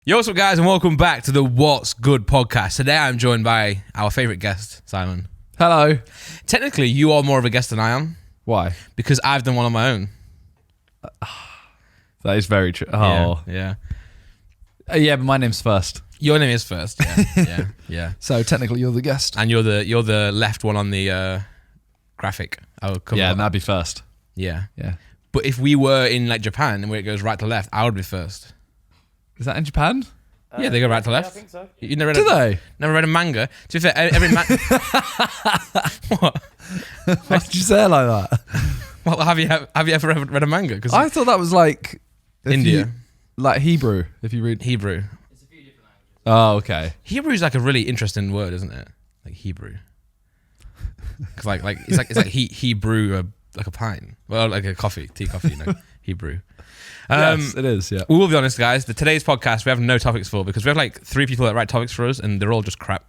Yo, what's up, guys, and welcome back to the What's Good podcast. Today I'm joined by our favourite guest, Simon. Hello. Technically, you are more of a guest than I am. Why? Because I've done one on my own. That is very true. Oh. Yeah. Yeah, but my name's first. Your name is first. Yeah. So technically you're the guest. And you're the left one on the graphic. Yeah, and that'd be first. Yeah. Yeah. But if we were in like Japan and where it goes right to left, I would be first. Is that in Japan? Yeah, they go right to left. Yeah, I think so. You never Do they? Never read a manga? To be fair, every What? Why did you say it like that? Well, have you ever read a manga? Because I thought that was like India. Like Hebrew, if you read. Hebrew. It's a few different languages. Oh, okay. Hebrew is like a really interesting word, isn't it? Like Hebrew. Because it's like he brew like a pint. Well, like a tea coffee, you know. Hebrew. Yes, it is, yeah. We will be honest, guys. Today's podcast we have no topics for because we have like 3 people that write topics for us and they're all just crap.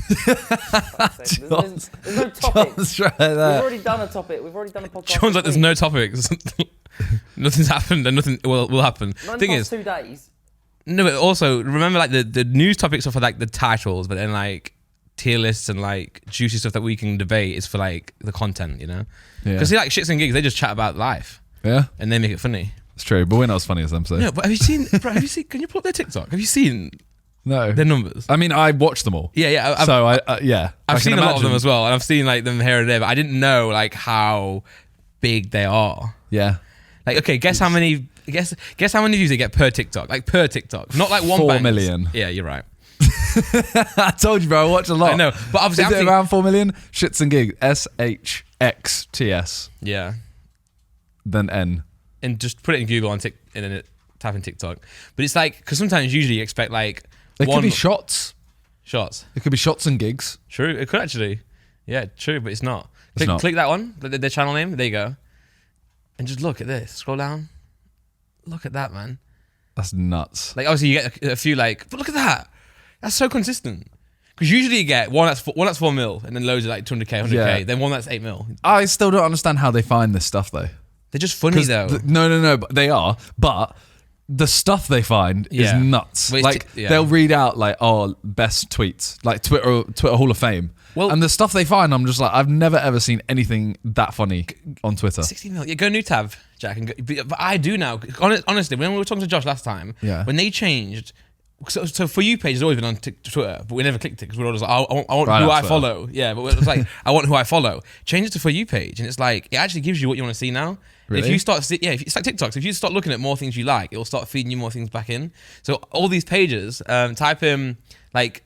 There's no topics. Right We've there. already done a topic. We've already done a podcast. John's like, there's no topics. Nothing's happened and nothing will happen. Not in Thing the is, past 2 days. no, but also remember like the news topics are for like the titles, but then like tier lists and like juicy stuff that we can debate is for like the content, you know? Yeah. Because like shits and gigs, they just chat about life Yeah, and they make it funny. it's true. But we're not as funny as them, so. No, but have you seen? Can you pull up their TikTok? Have you seen No. their numbers? I mean, I watch them all. Yeah. I've seen a lot of them as well, and I've seen like them here and there, but I didn't know like how big they are. Yeah. Like, okay, guess how many views they get per TikTok? Like per TikTok, not like 1 4 bangs. million. Yeah, you're right. I told you, bro. I watch a lot. I know, but obviously, Is it around 4 million? Shits and gigs. SHXTS. yeah, Then N. and just put it in Google and then type in TikTok. But it's like because sometimes usually you expect like It one could be shots. shots. It could be shots and gigs. True, it could actually. Yeah, true, but it's not. It's not. Click that one, their channel name. There you go. And just look at this. Scroll down. Look at that, man. That's nuts. Like obviously you get a few like, but look at that. That's so consistent. Because usually you get one that's 4 mil, and then loads of like 200k, 100k. Yeah. Then one that's 8 mil. I still don't understand how they find this stuff though. They're just funny though. No, but they are. But the stuff they find is Yeah. nuts. Well, Like yeah. they'll read out like, oh, best tweets, like Twitter Hall of Fame. Well- and the stuff they find, I'm just like, I've never ever seen anything that funny on Twitter. 60 mil. Yeah, go new tab, Jack. And go, but I do now. Honestly, when we were talking to Josh last time, Yeah. when they changed. So For You page has always been on Twitter, but we never clicked it because we were always like, I want Right who on I Twitter. follow. Yeah, but it was like, I want who I follow. Change it to For You page, and it's like, it actually gives you what you want to see now. Really? If you start, it's like TikTok. So if you start looking at more things you like, it'll start feeding you more things back in. So all these pages, type in like,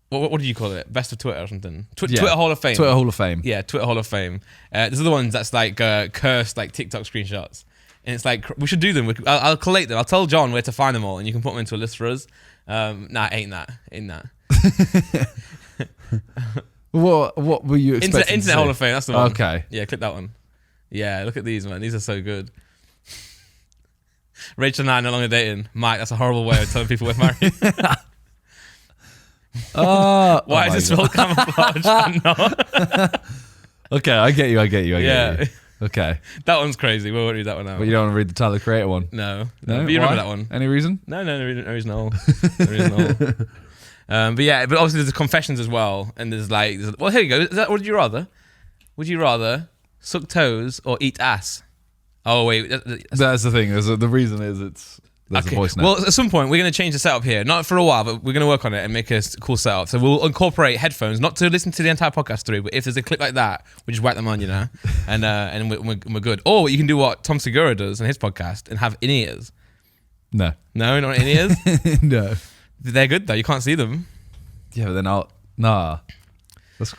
what do you call it? Best of Twitter or something? Yeah. Twitter Hall of Fame. Twitter Hall of Fame. Yeah, Twitter Hall of Fame. There's other ones that's like cursed like TikTok screenshots. And it's like, we should do them. I'll collate them. I'll tell John where to find them all and you can put them into a list for us. Nah, ain't that. What were you expecting? Internet Hall of Fame, that's the one. Okay. Yeah, click that one. Yeah, look at these, man. These are so good. Rachel and I are no longer dating. Mike, that's a horrible way of telling people we're married. Why is it spelled camouflage? No. Okay, I get you. Yeah. Okay. That one's crazy. We won't read that one out. But you don't want to read the Tyler Creator one? No. No? But you Why? remember that one? Any reason? No reason at all. No reason at all. But obviously there's the confessions as well, and there's well, here you go. Is that, would you rather suck toes or eat ass? Oh wait, That's the thing. The reason is there's a voice now. Well, at some point we're going to change the setup here. Not for a while, but we're going to work on it and make a cool setup. So we'll incorporate headphones, not to listen to the entire podcast through, but if there's a clip like that, we just whack them on, you know, and we're good. Or you can do what Tom Segura does in his podcast and have in-ears. No, not in-ears. no. They're good though. You can't see them. Yeah, but then nah.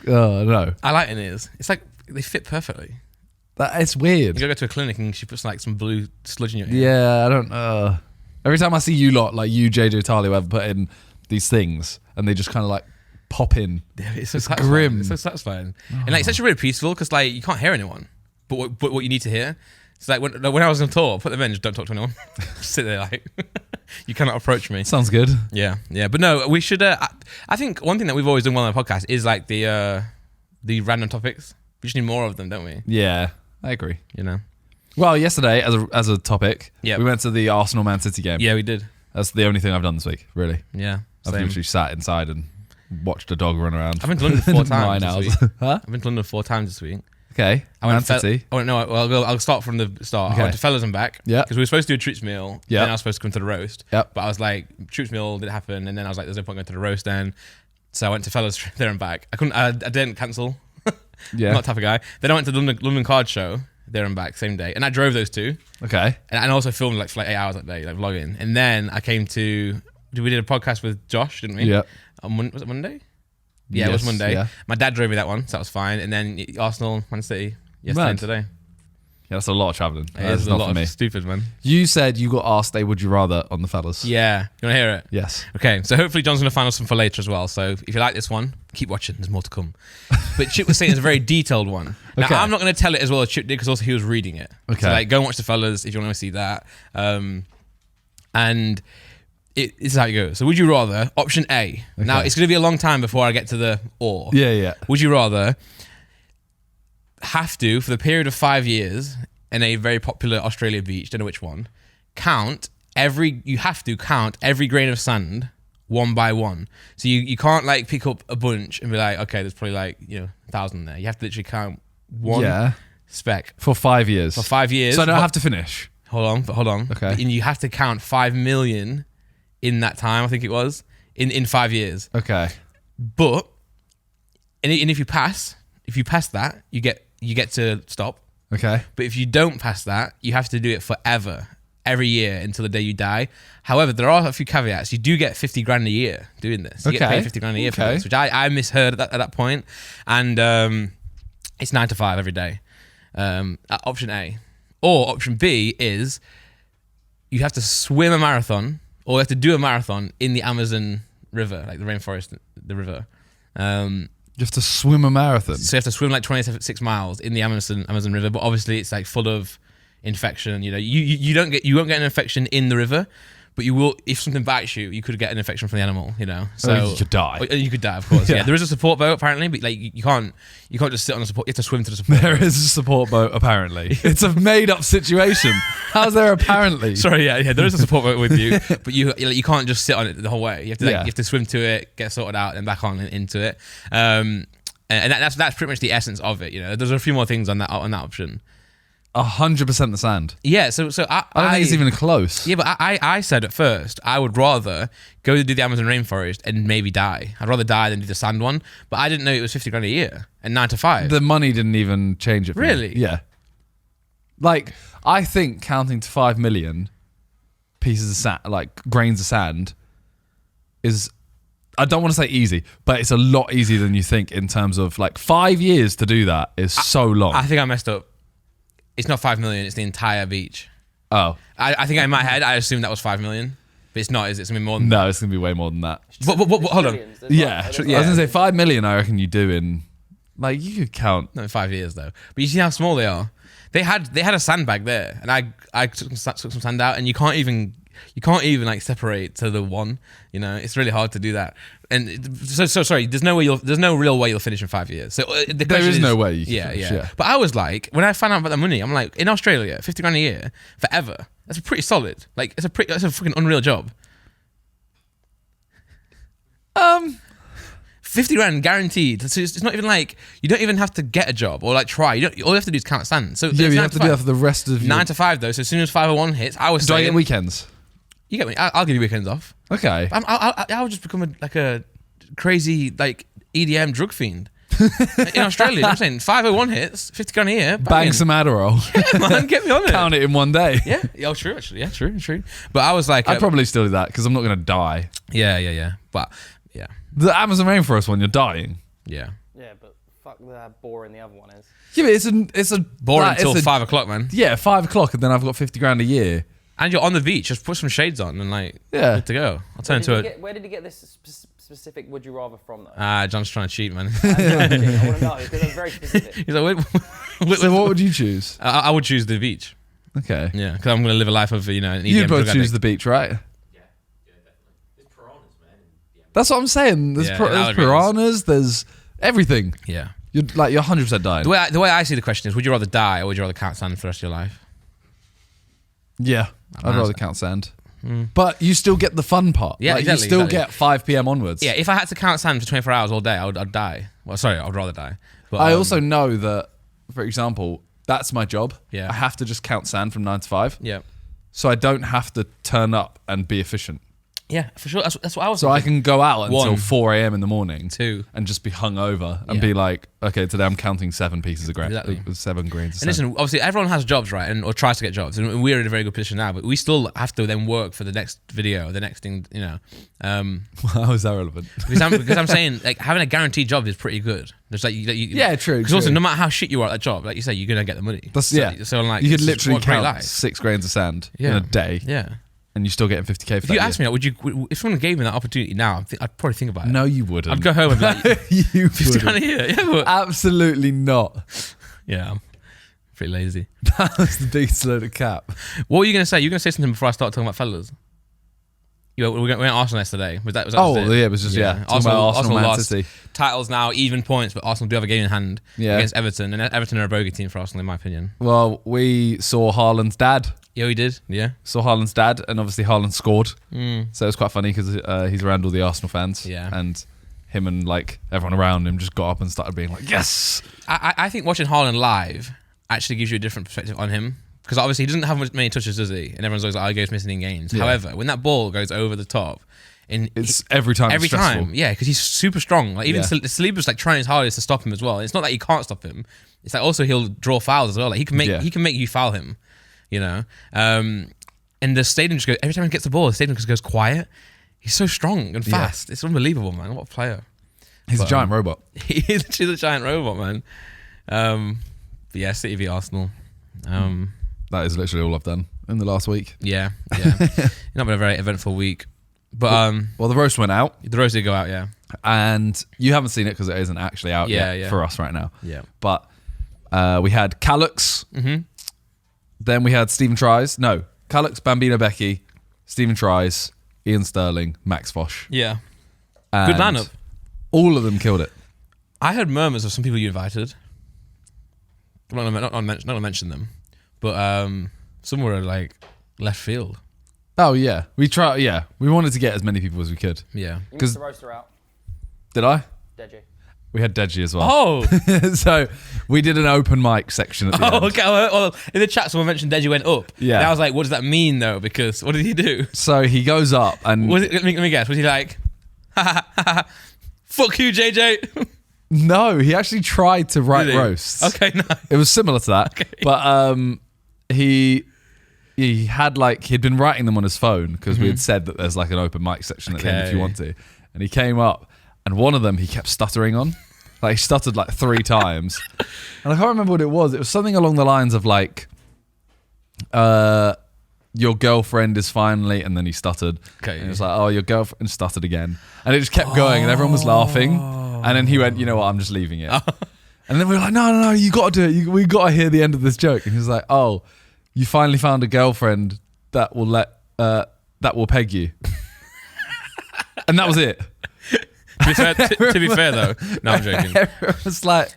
No. I like in-ears. It's like they fit perfectly. It's weird. You gotta go to a clinic and she puts like some blue sludge in your ear. Yeah, I don't. Every time I see you lot, like you, JJ, Tali, whoever, put in these things, and they just kind of like pop in. Yeah, it's so It's satisfying. grim. It's so satisfying. And like it's actually really peaceful because like you can't hear anyone, but what you need to hear. It's like when I was on tour, put them in, just don't talk to anyone. Just sit there like you cannot approach me. Sounds good. Yeah. But no, we should. I think one thing that we've always done well on the podcast is like the random topics. We just need more of them, don't we? Yeah, I agree. You know. Well, yesterday, as a topic, Yep. we went to the Arsenal Man City game. Yeah, we did. That's the only thing I've done this week, really. Yeah, I've same. literally sat inside and watched a dog run around. I've been to London 4 times 9 this hours. week. Huh? I've been to London 4 times this week. Okay. I went Man City. I'll start from the start. Okay. I went to Fellas and back. Yeah. Because we were supposed to do a troops meal. Yeah. Then I was supposed to come to the roast. Yep. But I was like, troops meal didn't happen, and then I was like, there's no point going to the roast then. So I went to Fellas there and back. I didn't cancel. Yeah. I'm not the type of guy. Then I went to the London Card Show there and back same day, and I drove those two, Okay. and I also filmed like for like 8 hours that day, like vlogging. And then I came to. We did a podcast with Josh, didn't we? Yeah. Was it Monday? Yeah, it was Yes, Monday. yeah. My dad drove me that one, so that was fine. And then Arsenal, Man City, yesterday Mad. and today. Yeah, that's a lot of travelling. It That's is a not lot for me. of stupid, man. You said you got asked a would you rather on the Fellas. Yeah. You want to hear it? Yes. Okay, so hopefully John's going to find us some for later as well. So if you like this one, keep watching. There's more to come. But Chip was saying it's a very detailed one. Now, Okay. I'm not going to tell it as well as Chip did because also he was reading it. Okay. So like, go and watch the Fellas if you want to see that. And this is how it goes. So would you rather, option A. Now, Okay. it's going to be a long time before I get to the or. Yeah, yeah. Would you rather have to, for the period of 5 years in a very popular Australia beach, don't know which one, you have to count every grain of sand one by one. So you can't like pick up a bunch and be like, okay, there's probably like, 1,000 there. You have to literally count one Yeah. speck For 5 years. for 5 years. So I don't have to finish. Hold on. Okay. And you have to count 5 million in that time, I think it was, in 5 years. Okay. But and if you pass that, you get to stop. Okay. But if you don't pass that, you have to do it forever, every year until the day you die. However, there are a few caveats. You do get 50 grand a year doing this. You get Okay. paid 50 grand a year for Okay. this, which I misheard at that point. And it's 9 to 5 every day. Option A. Or option B is you have to swim a marathon or you have to do a marathon in the Amazon River, like the rainforest, the river. You have to swim a marathon. So you have to swim like 26 miles in the Amazon River, but obviously it's like full of infection. You won't get an infection in the river, but you will if something bites you. You could get an infection from the animal. So you could die. You could die, of course. Yeah. Yeah, there is a support boat apparently, but like you can't just sit on a support. You have to swim to the support. There boat. is a support boat, apparently. It's a made-up situation. How's there apparently? Sorry, yeah, there is a support boat with you, but you can't just sit on it the whole way. You have to Yeah. you have to swim to it, get sorted out, and back on into it. And that's pretty much the essence of it. There's a few more things on that option. 100% the sand. Yeah, so I don't think it's even close. Yeah, but I said at first I would rather go to do the Amazon rainforest and maybe die. I'd rather die than do the sand one. But I didn't know it was 50 grand a year and 9 to 5. The money didn't even change it for me. Really? Yeah. Like, I think counting to 5 million pieces of sand, like grains of sand, is, I don't want to say easy, but it's a lot easier than you think in terms of like 5 years to do that is so long. I think I messed up. It's not 5 million. It's the entire beach. Oh. I think in my head I assumed that was 5 million, but it's not. Is it? It's gonna be more than No, it's going to be way more than that. But hold on. Trillions. There's Yeah. like- I there's was going to say 5 million, I reckon you do in, like, you could count. Not in 5 years though. But you see how small they are. They had a sandbag there, and I took some sand out, and you can't even like separate to the one. It's really hard to do that. And so sorry. There's no real way you'll finish in 5 years. So the question is no way you can yeah, finish, yeah. yeah. But I was like, when I found out about the money, I'm like, in Australia, 50 grand a year forever. That's pretty solid. Like that's a fucking unreal job. 50 grand guaranteed. So it's not even like you don't even have to get a job or like try. All you have to do is count sand. So Yeah, it's you 9 have to do that for the rest of your... 9 to 5 though. So as soon as 501 hits, I was Do I saying, get weekends? you get me. I'll give you weekends off. Okay. I'll just become a crazy like EDM drug fiend in Australia. You know what I'm saying 501 hits, 50 grand a year. Bang some Adderall. Yeah, man, get me on it. Count it in one day. Yeah. Oh, true. Actually, yeah, true. But I was like, I'd probably still do that because I'm not going to die. yeah. But yeah. The Amazon rainforest one, you're dying. Yeah. Yeah, but fuck how boring the other one is. Yeah, but it's a Boring like, until it's a- 5 o'clock, man. Yeah, 5 o'clock, and then I've got 50 grand a year. And you're on the beach. Just put some shades on and like, Yeah. good to go. I'll turn into a. Where did you get this specific would you rather from though? John's trying to cheat, man. I want to know because it's very specific. He's like, wait. So what would you choose? I would choose the beach. Okay. Yeah, because I'm going to live a life of an EDM You'd both drug choose addict. the beach, right? Yeah, definitely. There's piranhas, man. That's what I'm saying. There's, Yeah, there's alligators. piranhas, there's everything. Yeah. You're 100% dying. The way I see the question is, would you rather die or would you rather count sand for the rest of your life? Yeah, I'd Nice. rather count sand. But you still get the fun part. Yeah, like, exactly, you still exactly. get 5 p.m. onwards. Yeah, if I had to count sand for 24 hours all day, I'd die. Well, sorry, I'd rather die. But I also know that, for example, that's my job. Yeah. I have to just count sand from 9 to 5. yeah, So I don't have to turn up and be efficient. yeah, for sure. That's what I was. So I thinking. can go out until 1, 4 a.m. in the morning 2. and just be hungover and Yeah. be like, okay, today I'm counting 7 pieces of grain. Exactly. 7 grains of And sand. listen, obviously everyone has jobs, right? Or tries to get jobs. And we're in a very good position now, but we still have to then work for the next video, the next thing, you know. How is that relevant? Because I'm saying, like, having a guaranteed job is pretty good. There's like, Yeah, true, Because also, true. no matter how shit you are at that job, like you say, you're gonna get the money. That's, so, yeah. So like, you could it's literally what a great count life. 6 grains of sand in Yeah. a day Yeah. and you're still getting 50k for If that you asked me, if someone gave me that opportunity now, I'd probably think about it. No, you wouldn't. I'd go home and be like, you 50 wouldn't. grand a year. Yeah, but, Absolutely not. yeah, I'm pretty lazy. That was the biggest load of cap. What were you gonna say? You were gonna say something before I start talking about fellas? We went Arsenal yesterday. Was that Oh, it? yeah, it was just, talking about Arsenal, Man lost. City. Titles now, even points, but Arsenal do have a game in hand Yeah. against Everton. And Everton are a bogey team for Arsenal, in my opinion. Well, we saw Haaland's dad. Yeah, we did. Yeah. Saw Haaland's dad, and obviously Haaland scored. Mm. So it was quite funny because he's around all the Arsenal fans. Yeah. And him and like everyone around him just got up and started being like, yes! I think watching Haaland live actually gives you a different perspective on him. Because obviously he doesn't have many touches, does he? And everyone's always like, oh, he goes missing in games. Yeah. However, when that ball goes over the top, It's every time every it's stressful. time, yeah, because he's super strong. Like even Yeah. Saliba's like trying his hardest to stop him as well. It's not that you can't stop him. It's like also he'll draw fouls as well. Like he can make you foul him, you know. And the stadium just goes every time he gets the ball. The stadium just goes quiet. He's so strong and fast. It's unbelievable, man. What a player! He's a giant robot. He is literally a giant robot, man. But yeah, City v Arsenal. That is literally all I've done in the last week. Yeah. It's not been a very eventful week. But Well, the roast went out, the roast did go out, yeah. and you haven't seen it because it isn't actually out yet Yeah. for us right now. Yeah. But we had Callux. Mm-hmm. Then we had Stephen Tries. No, Callux, Bambino Becky, Stephen Tries, Ian Sterling, Max Fosh. Yeah. And Good lineup. All of them killed it. I heard murmurs of some people you invited. I'm not gonna mention them, but some were like left field. Oh yeah, we tried. Yeah, we wanted to get as many people as we could. Yeah. You 'Cause- missed the roaster out, Did I? did you? We had Deji as well. Oh. So we did an open mic section at the end. Okay. Well, in the chat, someone mentioned Deji went up. Yeah. And I was like, what does that mean though? Because what did he do? So he goes up and Was it? Let me guess. Was he like, fuck you, JJ? no, he actually tried to write Did he? roasts. Okay. No. It was similar to that, Okay. but he had like he'd been writing them on his phone because we had said that there's like an open mic section at the end if you Okay. want to, and he came up and one of them he kept stuttering on, like he stuttered like 3 times, and I can't remember what it was. It was something along the lines of like, your girlfriend is finally, and then he stuttered. Okay. And it was like, oh, your girlfriend stuttered again, and it just kept going, and everyone was laughing, and then he went, you know what, I'm just leaving it. And then we were like, no, you got to do it. We got to hear the end of this joke. And he was like, oh, you finally found a girlfriend that will that will peg you. And that was it. To be fair though, no, I'm joking. Everyone was like,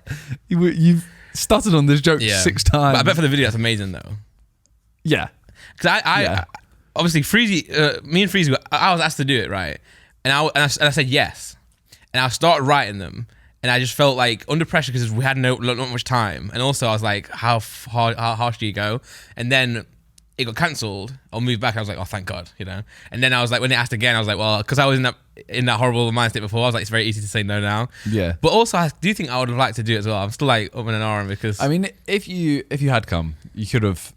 you've stuttered on this joke Yeah. 6 times. But I bet for the video that's amazing though. yeah. Because Yeah. obviously Freezy, me and Freezy, I was asked to do it, right? And I said yes, and I started writing them, and I just felt like under pressure because we had not much time, and also I was like, how harsh do you go? And then it got cancelled or moved back. I was like, oh, thank God, you know. And then I was like, when they asked again, I was like, well, because I was in that horrible mind state before, I was like, it's very easy to say no now. Yeah. But also, I do think I would have liked to do it as well. I'm still like up in an arm because I mean, if you had come, you could have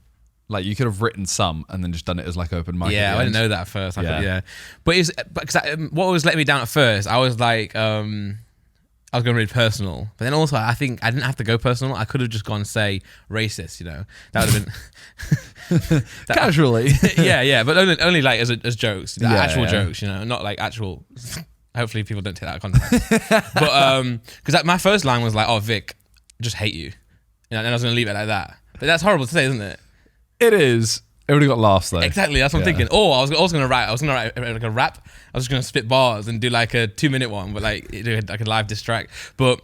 written some and then just done it as like open mic. yeah, at I the didn't end. know that at first. I Yeah. thought, yeah, but what was letting me down at first, I was like, I was going really personal, but then also I think I didn't have to go personal. I could have just gone and say racist, you know. That would have been Casually. yeah, but only like as jokes, like Yeah, actual yeah. jokes, you know, not like actual. Hopefully, people don't take that out of context. But because my first line was like, "Oh, Vic, just hate you," and I was going to leave it like that. But that's horrible to say, isn't it? It is. It would have got laughs though. Exactly, that's what I'm Yeah. thinking. Oh, I was gonna write like a rap. I was just gonna spit bars and do like a 2-minute one, but like do like a live diss track. But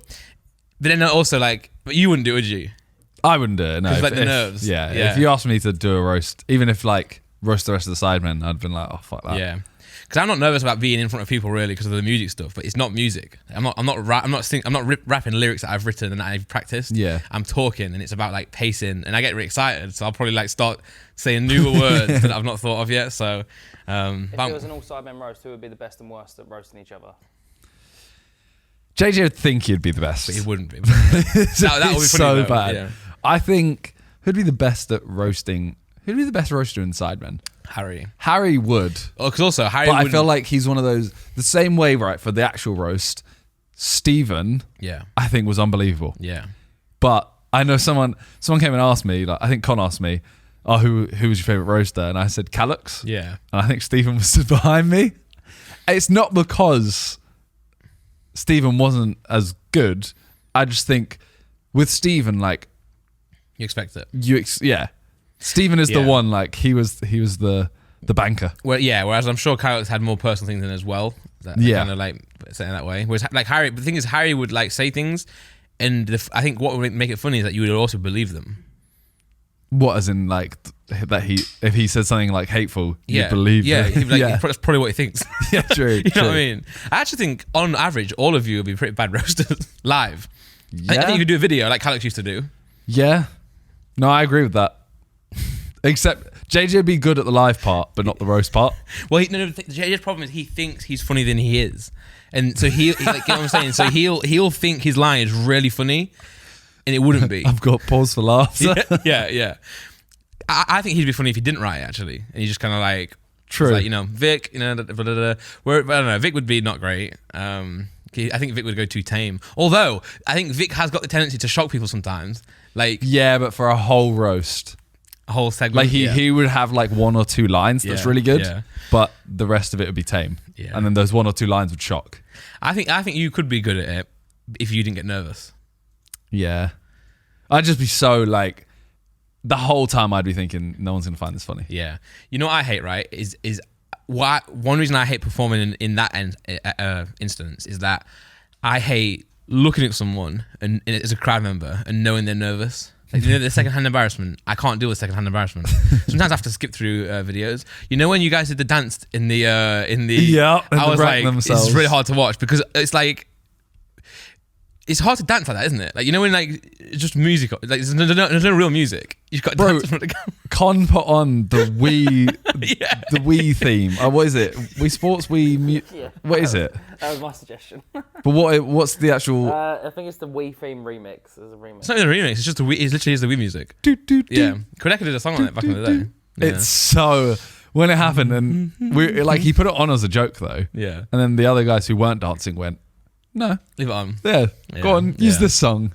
then also like, but you wouldn't do it, would you? I wouldn't do it. No, 'Cause, like, the nerves. Yeah, Yeah. if you asked me to do a roast, even if like roast the rest of the Sidemen, I'd been like, oh fuck that. Yeah, because I'm not nervous about being in front of people really because of the music stuff. But it's not music. I'm not rapping lyrics that I've written and that I've practiced. Yeah. I'm talking, and it's about like pacing, and I get really excited. So I'll probably like start saying newer words that I've not thought of yet. So, If it was an all Sidemen roast, who would be the best and worst at roasting each other? JJ would think he'd be the best. but it wouldn't be. that would be funny so though, bad. yeah. I think who'd be the best at roasting? Who'd be the best roaster in Sidemen? Harry. Harry would. Oh, because also Harry. But I wouldn't- feel like he's one of those, the same way, right, for the actual roast, Stephen, Yeah. I think was unbelievable. Yeah. But I know someone came and asked me, like I think Con asked me, oh, who was your favourite roaster? And I said Callux. Yeah. And I think Stephen was stood behind me. It's not because Stephen wasn't as good. I just think with Stephen, like, You expect it. yeah. Stephen is the Yeah. one, like, he was the banker. Well, yeah. Whereas I'm sure Carlos had more personal things in as well. That Yeah. Kind of like saying that way. Whereas like Harry, but the thing is, Harry would like say things, and I think what would make it funny is that you would also believe them. What, as in, like, that if he said something, like, hateful, Yeah. you believe Yeah. it. He'd be like, yeah. That's probably what he thinks. Yeah, true. You know what I mean? I actually think, on average, all of you would be pretty bad roasters live. I think you could do a video like Calix used to do. Yeah. No, I agree with that. Except JJ would be good at the live part, but not the roast part. Well, JJ's problem is he thinks he's funnier than he is, and so he like, you know what I'm saying. So he'll think his line is really funny, and it wouldn't be. I've got pause for laughs. yeah. I think he'd be funny if he didn't write actually, and he just kind of like True. like, you know, Vic, you know, where I don't know, Vic would be not great. I think Vic would go too tame. Although I think Vic has got the tendency to shock people sometimes, like Yeah, but for a whole roast. a whole segment. Like he would have like one or two lines that's Yeah, really good, yeah. but the rest of it would be tame. Yeah. And then those one or two lines would shock. I think you could be good at it if you didn't get nervous. Yeah. I'd just be so like, the whole time I'd be thinking, no one's gonna find this funny. Yeah. You know what I hate, right? Is why one reason I hate performing in that instance is that I hate looking at someone and as a crowd member and knowing they're nervous. Like, you know, the secondhand embarrassment. I can't deal with secondhand embarrassment. Sometimes I have to skip through videos. You know when you guys did the dance in the Yeah, and I the was rank like, themselves. it's really hard to watch because it's like. It's hard to dance like that, isn't it? Like, you know when like it's just music, like there's no real music. You've got to Bro, dance in front of the camera. Con put on the Wii, Yeah. the Wii theme. What is it? Wii Sports, Wii. Yeah. What is it? That was my suggestion. But what's the actual? I think it's the Wii theme remix. There's a remix. It's not even a remix. It's just it literally is the Wii music. Yeah, Kodaka did a song on it back in the day. Yeah. It's so when it happened, and we like he put it on as a joke though, Yeah. and then the other guys who weren't dancing went, no, Leave it on. yeah, Yeah, go on, use yeah. this song.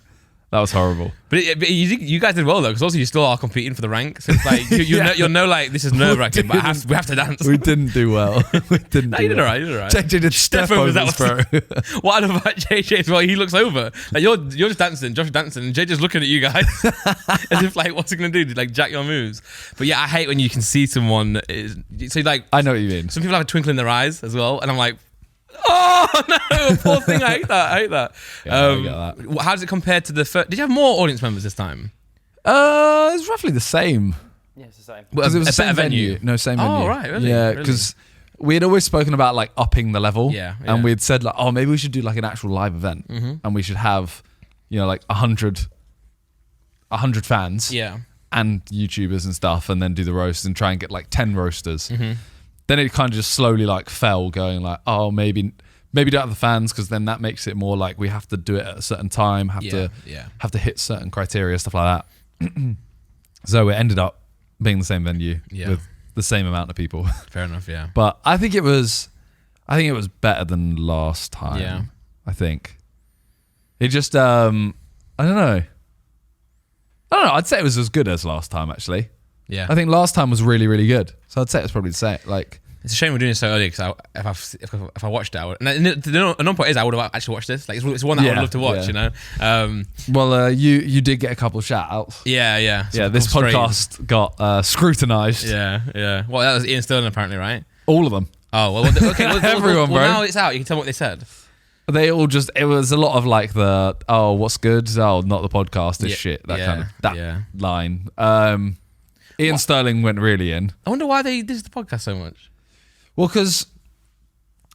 That was horrible. But you guys did well though, because also you still are competing for the rank. So it's like you'll know like this is nerve wracking, but we have to dance. We didn't do well. We didn't. No, do you did well. alright. You did alright. JJ did step Step overs, overs, that bro. What I love about JJ as well, he looks over. Like you're just dancing, Josh is dancing, and JJ's looking at you guys as if like, what's he gonna do? Like jack your moves. But yeah, I hate when you can see someone. So like, I know what you mean. some people have a twinkle in their eyes as well, and I'm like, oh no, poor thing. I hate that. Yeah, I get that. How does it compare to the first? Did you have more audience members this time? It's roughly the same. Yeah, it's the same. Because it was a the same better venue. No, same venue. Oh, right, really? Yeah, Really? because we had always spoken about like upping the level. Yeah, And yeah. we had said like, oh, maybe we should do like an actual live event, and we should have, you know, like 100 fans. Yeah. And YouTubers and stuff, and then do the roast and try and get like 10 roasters. Mm-hmm. Then it kind of just slowly like fell, going like, oh, maybe don't have the fans, because then that makes it more like we have to do it at a certain time, have to hit certain criteria, stuff like that. So it ended up being the same venue with the same amount of people. Fair enough. Yeah. But I think it was better than last time. Yeah. I think it just I don't know. I'd say it was as good as last time actually. Yeah. I think last time was really, really good. So I'd say it's probably the same. Like, It's a shame we're doing it so early because if I watched it, I would. And another point is I would have actually watched this. Like it's one that I would love to watch. Yeah. You know. well, you did get a couple of shout outs. Yeah. Yeah, this podcast got scrutinized. Yeah. Well, that was Ian Sterling apparently, right? All of them. Oh well. Okay. Everyone, bro. Now it's out. You can tell me what they said. They all just, it was a lot of like the, oh, what's good? Oh, not the podcast, this Yeah, shit. That yeah, kind of, that yeah. line. Ian Sterling went really in. I wonder why they diss the podcast so much. Well, because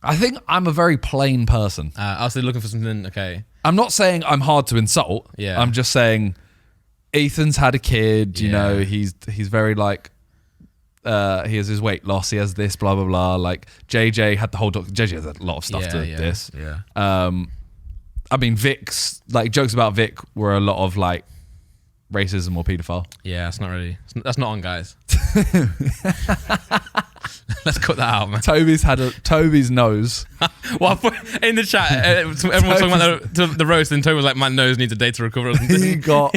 I think I'm a very plain person. I was looking for something. Okay. I'm not saying I'm hard to insult. Yeah. I'm just saying Ethan's had a kid. You know, he's very like. He has his weight loss. He has this, blah blah blah. Like JJ had the whole. JJ has a lot of stuff to this. Yeah. I mean, Vic's like jokes about Vic were a lot of like racism or paedophile. Yeah, that's not really. That's not on, guys. Let's cut that out, man. Toby's nose. Well, I put in the chat, everyone was talking about the roast, and Toby was like, "My nose needs a day to recover." Or something. He got,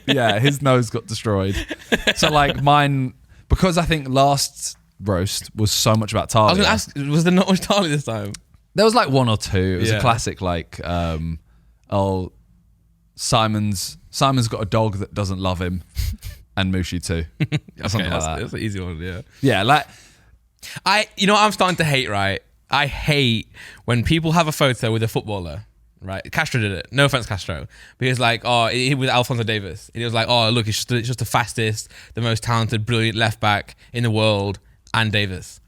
his nose got destroyed. So like mine, because I think last roast was so much about Talia. I was going to ask, was there not much Talia this time? There was like one or two. It was a Yeah. classic like, Simon's got a dog that doesn't love him, and Mushi too. Or something like that. That's an easy one, yeah. Yeah, like You know what I'm starting to hate, right? I hate when people have a photo with a footballer, right? Castro did it. No offense, Castro. But he was like, he with Alphonso Davies. And he was like, look, it's just the fastest, the most talented, brilliant left back in the world, and Davis.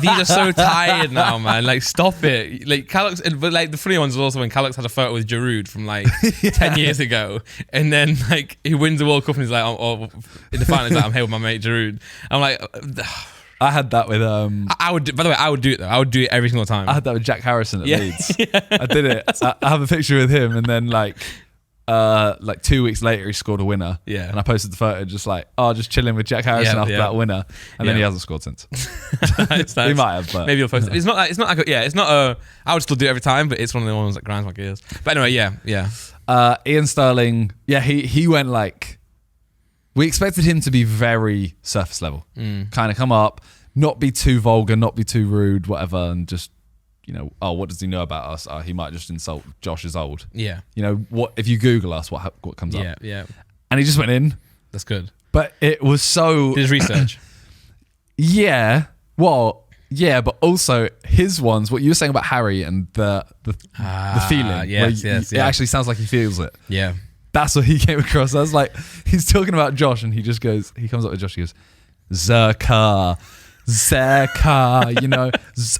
These are so tired now, man. Like, stop it. Like, Calix, but like the funny ones was also when Calix had a photo with Giroud from like 10 years ago, and then like he wins the World Cup and he's like, in the final, he's like, I'm here with my mate Giroud. I'm like, I had that with I would. By the way, I would do it though. I would do it every single time. I had that with Jack Harrison at Leeds. I did it. I have a picture with him, and then like 2 weeks later, he scored a winner. Yeah. And I posted the photo, just like, just chilling with Jack Harrison after that winner, and then he hasn't scored since. He might have, but maybe you'll post it. It's not like it's not a. I would still do it every time, but it's one of the ones that grinds my gears. But anyway, yeah. Ian Sterling, he went like. We expected him to be very surface level, kind of come up, not be too vulgar, not be too rude, whatever, and just, what does he know about us? He might just insult Josh is old. Yeah. What if you Google us, what comes up? Yeah. And he just went in. That's good. But it was so. Did his research. Yeah. Well, yeah, but also his ones, what you were saying about Harry and the feeling. Yes. It actually sounds like he feels it. Yeah. That's what he came across. I was like, he's talking about Josh, and he comes up with Josh, he goes, Zerka,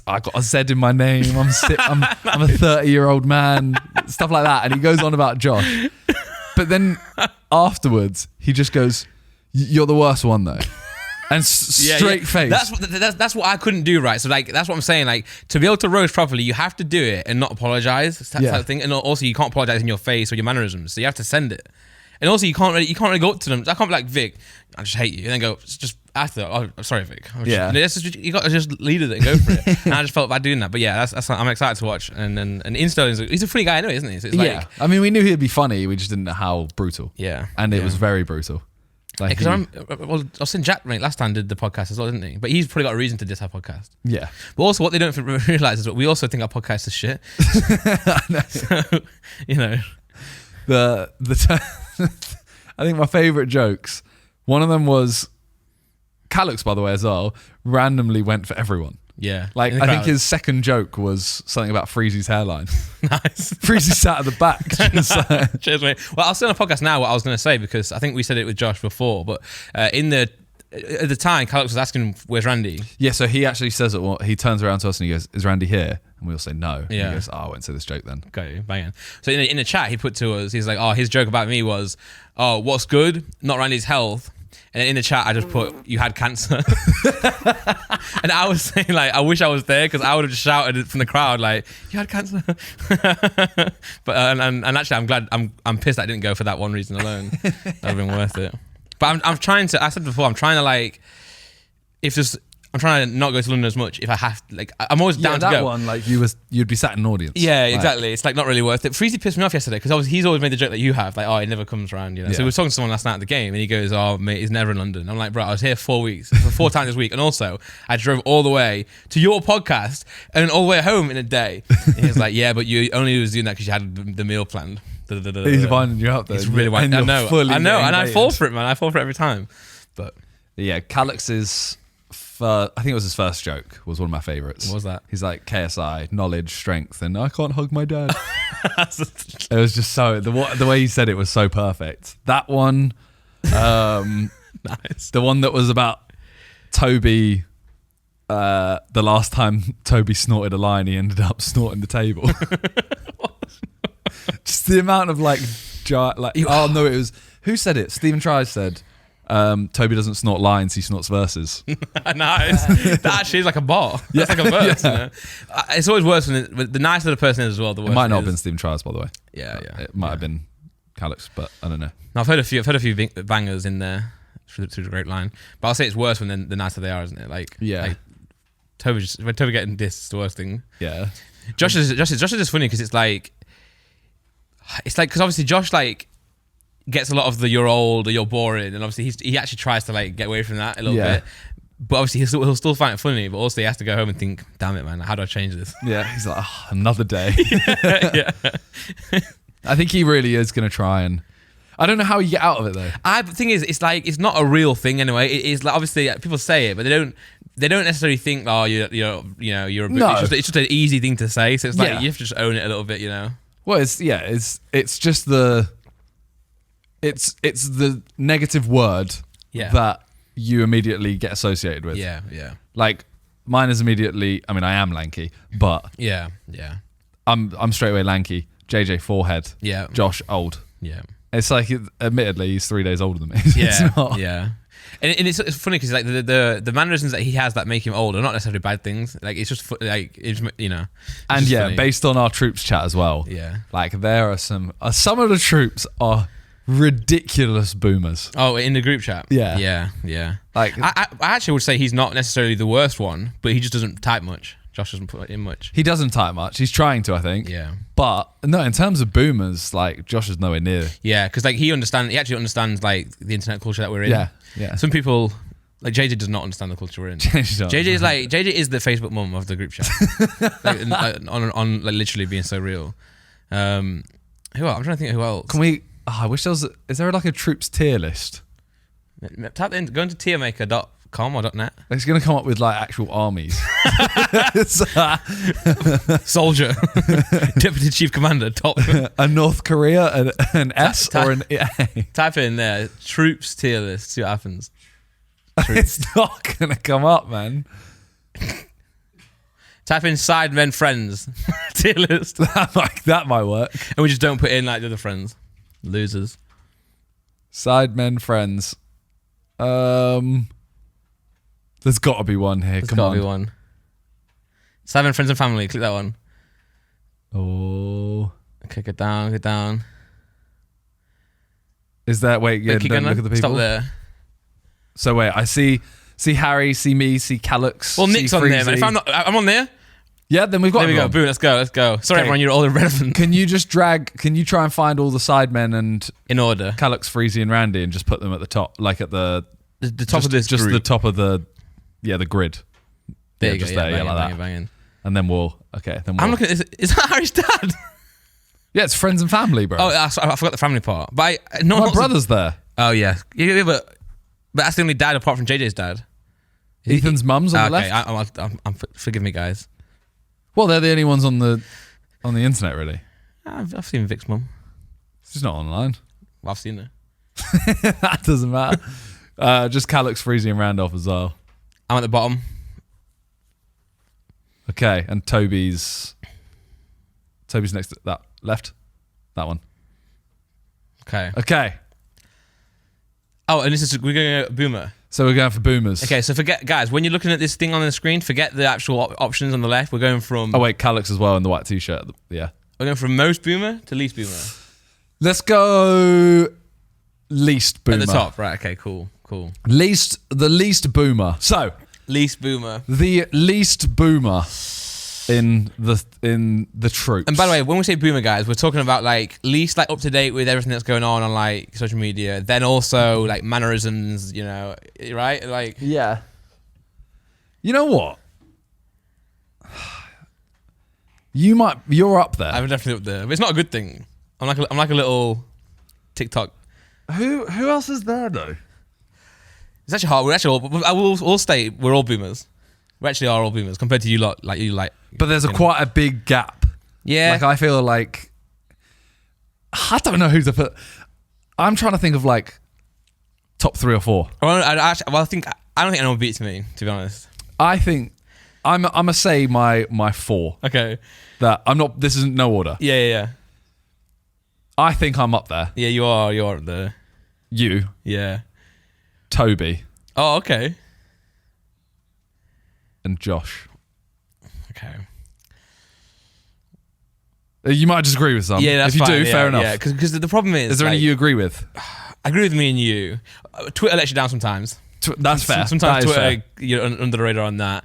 I got a Z in my name, I'm a 30-year-old man, stuff like that. And he goes on about Josh. But then afterwards, he just goes, you're the worst one though. And straight face. That's what I couldn't do, right? So like that's what I'm saying. Like to be able to roast properly, you have to do it and not apologize. That type of thing. And also you can't apologize in your face or your mannerisms. So you have to send it. And also you can't really go up to them. I can't be like, Vic, I just hate you, and then go just after. I'm sorry, Vic. You got to just lead it and go for it. And I just felt bad doing that. But yeah, that's I'm excited to watch. And Ian Sterling's he's a funny guy anyway, isn't he? So it's like, I mean, we knew he'd be funny. We just didn't know how brutal. Yeah, and it was very brutal. Because I was saying Jack last time did the podcast as well, didn't he? But he's probably got a reason to diss our podcast. Yeah. But also what they don't realise is that we also think our podcast is shit. So, I think my favourite jokes, one of them was, Calix, by the way, as well, randomly went for everyone. Yeah. Like, I think his second joke was something about Freezy's hairline. Nice. Freezy sat at the back. Cheers, mate. Well, I'll say on the podcast now what I was going to say, because I think we said it with Josh before, but at the time, Calix was asking, where's Randy? Yeah, so he actually says it. He turns around to us and he goes, is Randy here? And we'll say no. And he goes, I won't say this joke then. Okay, banging. So in the chat, he put to us, he's like, his joke about me was, what's good? Not Randy's health. And in the chat, I just put, you had cancer. And I was saying, like, I wish I was there, because I would have just shouted from the crowd, like, you had cancer. But and actually, I'm glad, I'm pissed I didn't go for that one reason alone. That would have been worth it. But I'm trying to, I said before, I'm trying to like, I'm trying to not go to London as much if I have to. Like, I'm always down to go. That one, like, you'd be sat in an audience. Yeah, exactly. It's like not really worth it. Freezy pissed me off yesterday because he's always made the joke that you have, like, he never comes around, So we were talking to someone last night at the game, and he goes, mate, he's never in London. I'm like, bro, I was here 4 weeks, 4 times this week, and also I drove all the way to your podcast and then all the way home in a day. And he was like, yeah, but you only was doing that because you had the meal planned. He's winding you up there. He's really winding. I know, and I fall for it, man. I fall for it every time. But yeah, Calix's. I think it was his first joke, was one of my favourites. What was that? He's like, KSI, knowledge, strength, and I can't hug my dad. It was just so, the way he said it was so perfect. That one, Nice. The one that was about Toby. The last time Toby snorted a line, he ended up snorting the table. Just the amount of like, oh no, it was who said it? Stephen Tries said, Toby doesn't snort lines, he snorts verses. Nice. That actually is like a bar. That's like a verse. Yeah. You know? It's always worse when the nicer the person is as well. The worse It might not have is. been Stephen Tries, by the way. Yeah. It might have been Calix, but I don't know. No, I've heard a few bangers in there through the grapevine, but I'll say it's worse when the nicer they are, isn't it? Like, Yeah. Like, when Toby getting dissed, it's the worst thing. Yeah. Josh is just funny because it's like because obviously Josh like gets a lot of the you're old or you're boring, and obviously he actually tries to like get away from that a little bit, but obviously he'll still find it funny, but also he has to go home and think, damn it, man, how do I change this? Yeah. He's like, oh, another day. Yeah. I think he really is going to try, and I don't know how you get out of it though. The thing is, it's like it's not a real thing anyway. It's like obviously people say it, but they don't necessarily think, oh, you're a bit. No. It's just an easy thing to say. So it's like Yeah. you have to just own it a little bit, you know. Well, it's just the negative word that you immediately get associated with. Yeah. Like mine is immediately. I mean, I am lanky, but Yeah. I'm straight away lanky. JJ forehead. Yeah. Josh old. Yeah. It's like, admittedly, he's 3 days older than me. Yeah. It's not. Yeah. And it's funny because like the mannerisms that he has that make him old are not necessarily bad things. Like it's just like it's, you know. And just yeah, funny. based on our troops chat as well. Yeah. Like there are some of the troops are ridiculous boomers. Oh, in the group chat. Yeah. Yeah. Like I actually would say he's not necessarily the worst one, but he just doesn't type much. Josh doesn't put in much. he doesn't type much. He's trying to, I think. Yeah. But no, in terms of boomers, like Josh is nowhere near. Yeah, because like he actually understands like the internet culture that we're in. Yeah. Some people like JJ does not understand the culture we're in. JJ is the Facebook mum of the group chat. on literally being so real. Who else? I'm trying to think of who else. Can we? I wish there was. Is there like a troops tier list? Tap in, go into tiermaker.com or .net. It's going to come up with like actual armies. Soldier, Deputy Chief Commander, top. A North Korea, an S or an A. Type in there, troops tier list. See what happens. It's not going to come up, man. Type in Sidemen friends tier list, That might work. and we just don't put in like the other friends. Losers. Sidemen friends. There's got to be one here. There's Come gotta on. be one. Sidemen friends and family. Click that one. Oh. Okay, go down. Is that wait? Yeah, Keep don't going look at the then. people. Stop there. So wait, I see Harry, see me, see Calix. Well, Nick's see on there, man. If Freezy. I'm on there. Yeah, then we've got. There we go. everyone. Boom. Let's go. Sorry, Okay. everyone. You're all irrelevant. Can you just can you try and find all the Sidemen and In order. Calix, Freezy, and Randy and just put them at the top, like at the The top just, of this just group. the top of the grid. There Yeah, you just go. there, yeah, like that. Banging. And then we'll Then we'll, I'm looking at this. Is that Harry's dad? Yeah, it's friends and family, bro. Oh, I forgot the family part. But no one my else- brother's there. Oh, yeah. Yeah, but that's the only dad apart from JJ's dad. Ethan's mum's on the Okay, left. forgive me, guys. Well, they're the only ones on the internet, really. I've seen Vic's mum. She's not online. Well, I've seen her. That doesn't matter. Just Calix, Freezy, and Randolph as well. I'm at the bottom. Okay, and Toby's next to that left. That one. Okay. Okay, Oh, and we're going to Boomer. so we're going for boomers. Okay, so guys, when you're looking at this thing on the screen, forget the actual options on the left. We're going from Oh wait, Calix as well in the white t-shirt. Yeah. we're going from most Boomer to least Boomer. Let's go least boomer. At the top, right? Okay, cool. The least boomer. So Least Boomer. the least boomer in the troops. And by the way, when we say Boomer, guys, we're talking about like least like up to date with everything that's going on like social media. Then also like mannerisms, you know, right? Like yeah. You know what? You're up there. I'm definitely up there. But it's not a good thing. I'm like a little TikTok. Who else is there though? It's actually hard. We're actually all, I will all state we're all Boomers. We actually are all Boomers compared to you lot. Like you like. But there's you know. quite a big gap. Yeah. Like I feel like I don't know who to put. I'm trying to think of like top 3 or 4. I don't think anyone beats me, to be honest. I think I'm gonna say my 4. Okay. That I'm not. This isn't no order. Yeah. I think I'm up there. Yeah, you are. You're up there. You, Yeah. Toby, Oh, okay. and Josh. Okay. You might disagree with some. Yeah, that's if you fine. do, fair enough. Yeah, because the problem is Is there any like, you agree with? I agree with me and you. Twitter lets you down sometimes. That's fair. Sometimes That is Twitter, fair. you're under the radar on that.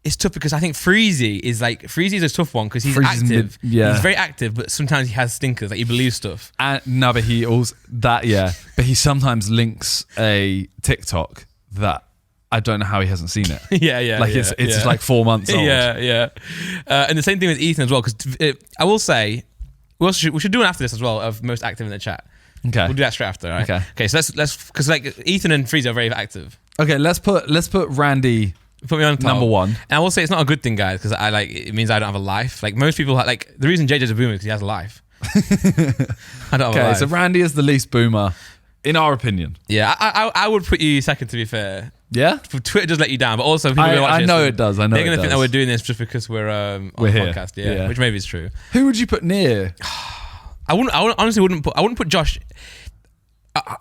It's tough because I think Freezy is a tough one because he's Freezy's active. yeah. He's very active, but sometimes he has stinkers. Like he believes stuff. No, but he also but he sometimes links a TikTok that I don't know how he hasn't seen it. yeah. Like it's just like 4 months old. Yeah. And the same thing with Ethan as well. Because I will say, we should do one after this as well of most active in the chat. Okay. We'll do that straight after, right? Okay. So let's because like Ethan and Freezy are very active. Okay, let's put Randy Put me on top. number 1. And I will say it's not a good thing, guys, because it means I don't have a life. Like most people, like the reason JJ's a boomer is because he has a life. I don't have a Okay, life. so Randy is the least boomer, in our opinion. Yeah, I would put you second, to be fair. Yeah. Twitter does let you down, but also people who watch I this, know it does. I know they're going it to think does. that we're doing this just because we're on We're the here. podcast. Yeah, Yeah. which maybe is true. Who would you put near? I honestly wouldn't put Josh.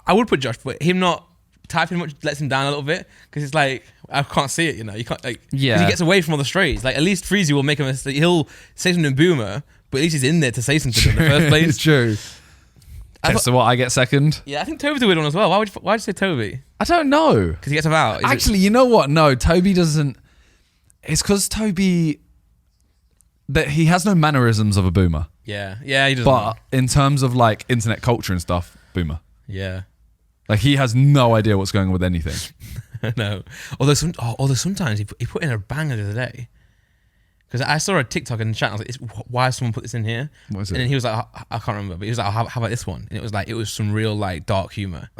I would put Josh, but him not typing much lets him down a little bit because it's like I can't see it. You know, you can't like. 'cause Yeah. he gets away from all the strays. Like at least Freezy will make a mistake. He'll say something boomer, but at least he's in there to say something in the first place. It's true. Okay, so what? I get second. Yeah, I think Toby's a weird one as well. Why'd you say Toby? I don't know. Because he gets about. Actually, you know what? No, Toby doesn't. It's because Toby that he has no mannerisms of a boomer. Yeah, he does. But in terms of like internet culture and stuff, boomer. Yeah. Like he has no idea what's going on with anything. No. Although sometimes he put in a banger the other day. Because I saw a TikTok in the chat and I was like, why has someone put this in here? What is it? And then he was like, I can't remember, but he was like, how about this one? And it was some real like dark humor.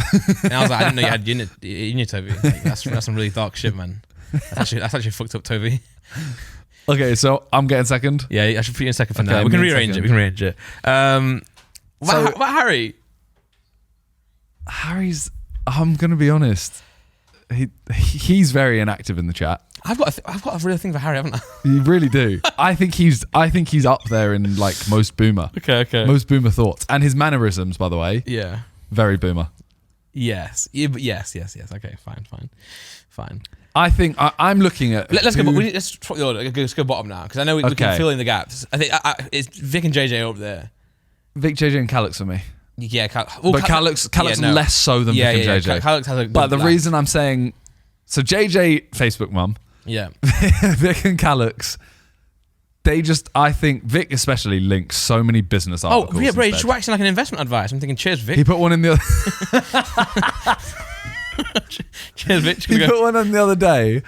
And I was like, I didn't know you had unit Toby. Like, that's some really dark shit, man. That's actually fucked up, Toby. Okay, so I'm getting second. Yeah, I should put you in second for Okay, now. I'm We can getting rearrange second. it. We can rearrange it. What about Harry? Harry's. I'm gonna be honest. He's very inactive in the chat. I've got a real thing for Harry, haven't I? You really do. I think he's up there in like most boomer. Okay. Most boomer thoughts and his mannerisms, by the way, Yeah. very boomer. Yes. Yes. Okay. Fine. I think I'm looking at. Let's go. who- Let's swap the order. Let's go bottom now because I know we Okay. can fill in the gaps. I think it's Vic and JJ up there. Vic, JJ, and Calix for me. Yeah, But Calix less so than Vic and JJ. Calix has a good But the black. reason I'm saying, so JJ, Facebook mum, Yeah. Vic and Calix, they just, I think Vic especially links so many business Oh, articles. yeah, bro. instead. You're acting like an investment advice. I'm thinking, cheers, Vic. He put one in the other. Cheers, Vic. He put one in the other day,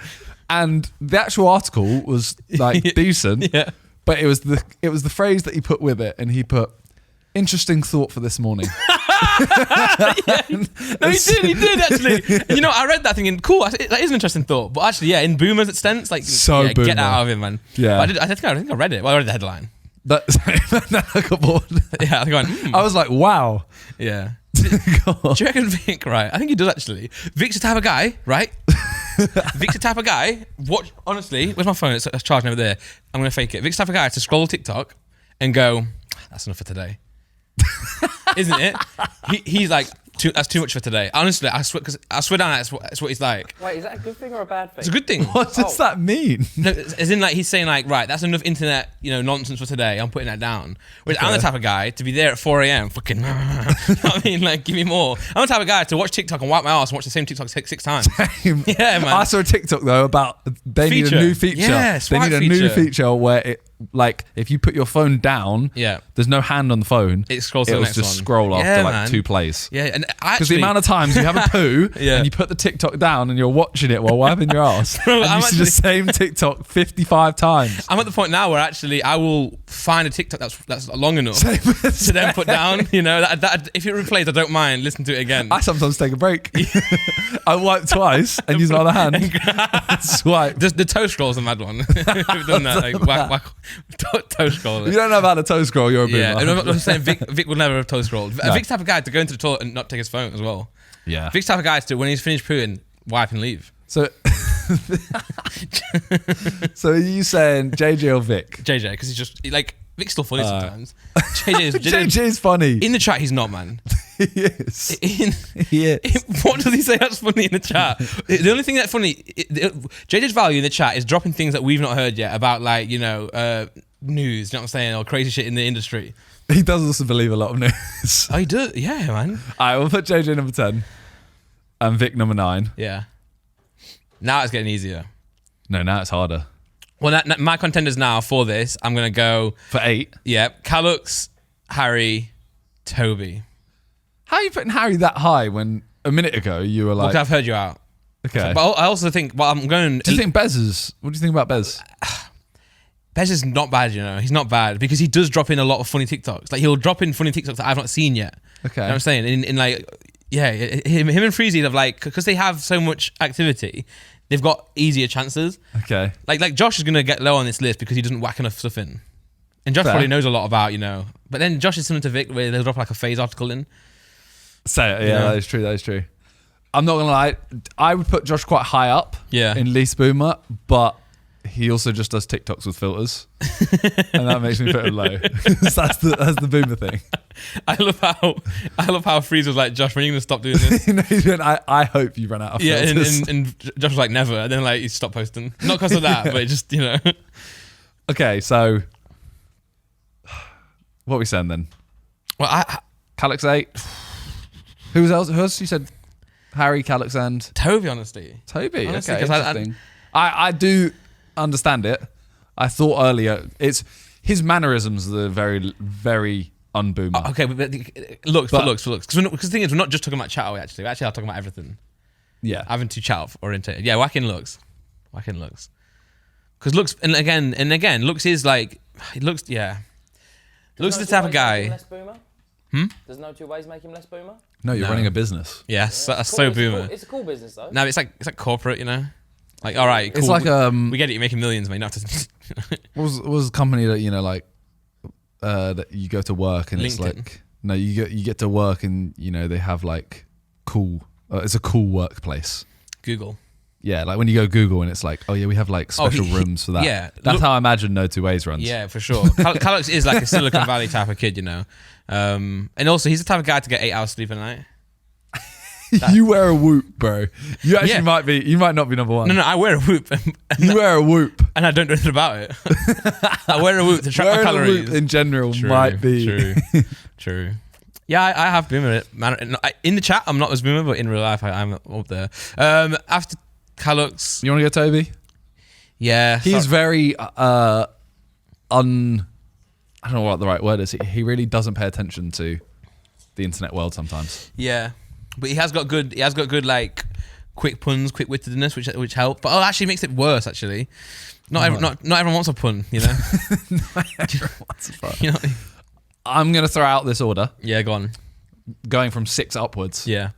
and the actual article was like decent. Yeah. But it was the phrase that he put with it, and he put interesting thought for this morning. No, he did actually. And you know, I read that thinking, cool. That is an interesting thought. But actually, yeah, in boomers it stands like, So yeah, boomer. get out of it, man. Yeah. But I think I read it. Well, I read the headline. I got bored. Yeah, I went, I was like, wow. yeah. Go on. Do you reckon Vic, right? I think he does actually. Vic's the type of guy, right? Vic's the type of guy. What? Honestly, where's my phone? It's charging over there. I'm gonna fake it. Vic's the type of guy to scroll TikTok and go, "That's enough for today," isn't it? He's like, "That's too much for today." Honestly, I swear down, that's what he's like. Wait, is that a good thing or a bad thing? It's a good thing. What does that mean? No, as in, like he's saying, like, right, that's enough internet, nonsense for today. I'm putting that down. Whereas I'm the type of guy to be there at 4 a.m. Fucking, you know what I mean, like, give me more. I'm the type of guy to watch TikTok and wipe my ass and watch the same TikTok six times. Yeah, man. I saw a TikTok though about they need Feature. a new feature. Yeah, they swipe need a new feature. feature where it, like, if you put your phone down, Yeah. there's no hand on the phone. It scrolls to the It'll next just one. scroll after Yeah, like man. 2 plays. Yeah, and Because actually, the amount of times you have a poo Yeah. and you put the TikTok down and you're watching it while wiping your ass, Bro, and I'm you see the same TikTok 55 times. I'm at the point now where actually I will find a TikTok that's long enough to then put down. That if it replays, I don't mind. Listen to it again. I sometimes take a break. I wipe twice and use my other hand. Swipe. The toe scroll's a mad one. We've done that. Like, Toe scroll. If you don't know about the toe scroll, you're a boomer. Yeah, and I'm saying Vic will never have toe scrolled. No. Vic's the type of guy to go into the toilet and not take his phone as well. Yeah. Vic's the type of guy to, when he's finished pooing, wipe and leave. So, so are you saying JJ or Vic? JJ, because he's just like Vic's still funny sometimes. JJ's funny. In the chat, he's not, man. He is. In, He is. what does he say that's funny in the chat? The only thing that's funny, JJ's value in the chat is dropping things that we've not heard yet about, like, you know, news, you know what I'm saying, or crazy shit in the industry. He does also believe a lot of news. Oh, he does? Yeah, man. All right, we'll put JJ number 10 and Vic number 9. Yeah. Now it's getting easier. No, now it's harder. Well, my contenders now for this, I'm going to go... For 8. Yeah, Callux, Harry, Toby. How are you putting Harry that high when a minute ago you were like... Look, I've heard you out. Okay. But I also think... Well, I'm going... Do you think Bez is... What do you think about Bez? Bez is not bad, you know. He's not bad because he does drop in a lot of funny TikToks. Like, he'll drop in funny TikToks that I've not seen yet. Okay. You know what I'm saying? In like... Yeah, him and Freezy have like... Because they have so much activity, they've got easier chances. Okay. Like Josh is going to get low on this list because he doesn't whack enough stuff in. And Josh Fair. probably knows a lot about, you know. But then Josh is similar to Vic where they'll drop like a phase article in. So, yeah, Yeah. that is true. That is true. I'm not going to lie. I would put Josh quite high up in least boomer, but he also just does TikToks with filters. And that makes me put him low. that's the boomer thing. I love how Freeze was like, Josh, when are you going to stop doing this? No, he went, I hope you run out of Yeah, filters. and Josh was like, never. And then like he stopped posting. Not because of that, but just, you know. Okay, so what are we saying then? Well, Callux 8. Who else? You said Harry, Callux, and Toby, honestly. Toby. Honestly, Okay, 'cause interesting. I do understand it. I thought earlier it's his mannerisms are very, very unboomer. Okay, but looks. Because the thing is, we're not just talking about chat, are we actually? We actually are talking about everything. Yeah. Having to chat orientated. Yeah, whacking looks. Because looks, and again, looks is like, looks, yeah. Looks the type of guy. Less boomer? There's no two ways make him less boomer? No, you're No. running a business. Yes, that's Cool, so it's boomer. It's a cool business though. No, it's like corporate, you know? Like, all right, cool. It's like we get it, you're making millions, mate. Not to, what was a company that, you know, like that you go to work and it's LinkedIn. like, no, you get to work and, you know, they have like cool, it's a cool workplace. Google. Yeah, like when you go Google and it's like, oh yeah, we have like special rooms for that. yeah. That's Look- how I imagine No Two Ways runs. Yeah, for sure. Callux is like a Silicon Valley type of kid, you know? And also, he's the type of guy to get 8 hours sleep a night. You wear a Whoop, bro. You actually Yeah. you might not be number one. No, I wear a Whoop. You wear a Whoop. And I don't do anything about it. I wear a Whoop to track my Wearing a calories. Whoop in general might be. True. Yeah, I have boomer it. Man, in the chat, I'm not as boomer, but in real life, I'm up there. After Callux, You want to go Toby? yeah. He's very I don't know what the right word is. He really doesn't pay attention to the internet world sometimes. Yeah, but he has got good like quick puns, quick wittedness, which help. But actually makes it worse. Actually, not everyone wants a pun, you know. You know? I'm going to throw out this order, Yeah, go on. going from 6 upwards. Yeah,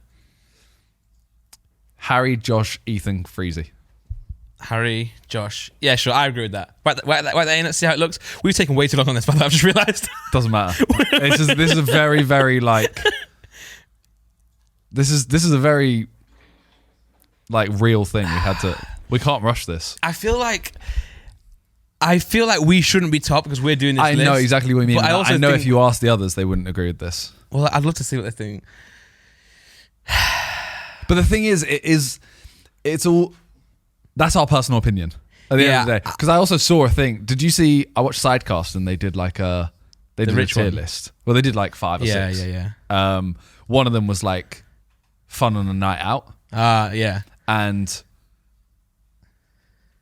Harry, Josh, Ethan, Freezy. Harry, Josh. Yeah, sure, I agree with that. Wait, let's see how it looks. We've taken way too long on this, but I've just realised. Doesn't matter. This is a very, very like. This is a very like real thing. We can't rush this. I feel like we shouldn't be top because we're doing this. I know list. exactly what you mean. But I know if you ask the others, they wouldn't agree with this. Well, I'd love to see what they think. But the thing is, it's all. That's our personal opinion at the end of the day. Because I also saw a thing. Did you see? I watched Sidecast and they did like a rich tier one. list. Well, they did like 5 or 6. Yeah. One of them was like fun on a night out, Yeah. and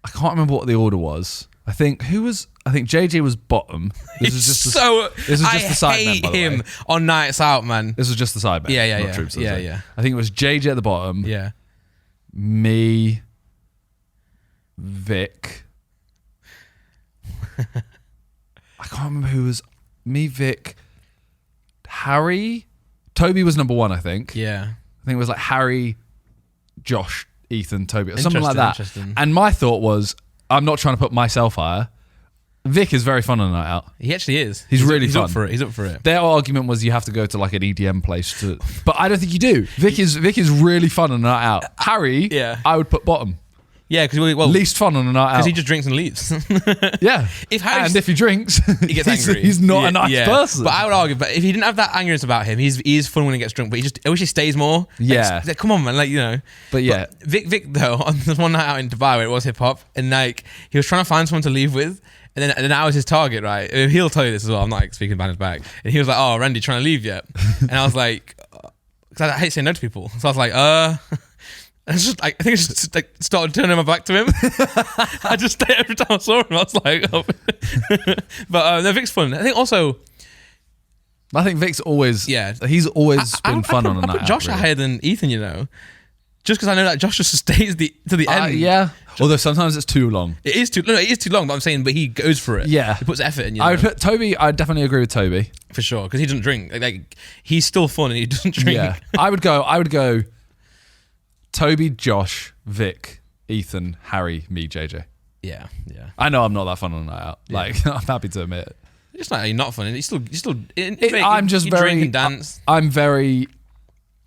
I can't remember what the order was. I think JJ was bottom. This is just I the Sidemen, hate by the him way. on nights out, man. This was just the Sidemen. Yeah. not Troops, Yeah, was it? yeah. I think it was JJ at the bottom. Yeah. Me, Vic. I can't remember who was me, Vic, Harry. Toby was number 1, I think. Yeah. I think it was like Harry, Josh, Ethan, Toby, or something like that. Interesting. And my thought was, I'm not trying to put myself higher. Vic is very fun on a night out. He actually is. He's really he's fun. Up for it. He's up for it. Their argument was you have to go to like an EDM place to, but I don't think you do. Vic is really fun on a night out. Harry, Yeah. I would put bottom. Yeah, because Least fun on a night out. because he just drinks and leaves. yeah. If Harry's- and if he drinks, He gets angry. He's not a nice person. But I would argue, but if he didn't have that angerness about him, he's fun when he gets drunk. But I wish he stays more. Yeah. Come on, man. But yeah. Vic though, on this one night out in Dubai where it was hip hop, and like he was trying to find someone to leave with, and then I was his target, right? And he'll tell you this as well. I'm not like, speaking behind his back. And he was like, "Oh, Randy, trying to leave yet?" And I was like, because I hate saying no to people, so I was like, I think I just like started turning my back to him. I just stayed every time I saw him. I was like, oh. But no, Vic's fun. I think also, I think Vic's always, Yeah. he's always been fun on a I night put Josh out. higher than Ethan, just because I know that Josh just stays to the end. Yeah. Although sometimes it's too long. It is too long, but I'm saying, but he goes for it. Yeah. He puts effort in. I would put Toby. I definitely agree with Toby. For sure, because he doesn't drink. Like he's still fun and he doesn't drink. Yeah. I would go. Toby, Josh, Vic, Ethan, Harry, me, JJ. Yeah. I know I'm not that fun on a night out. Like I'm happy to admit it. It's not you're not fun. You're still. I'm just you very drink and dance I'm very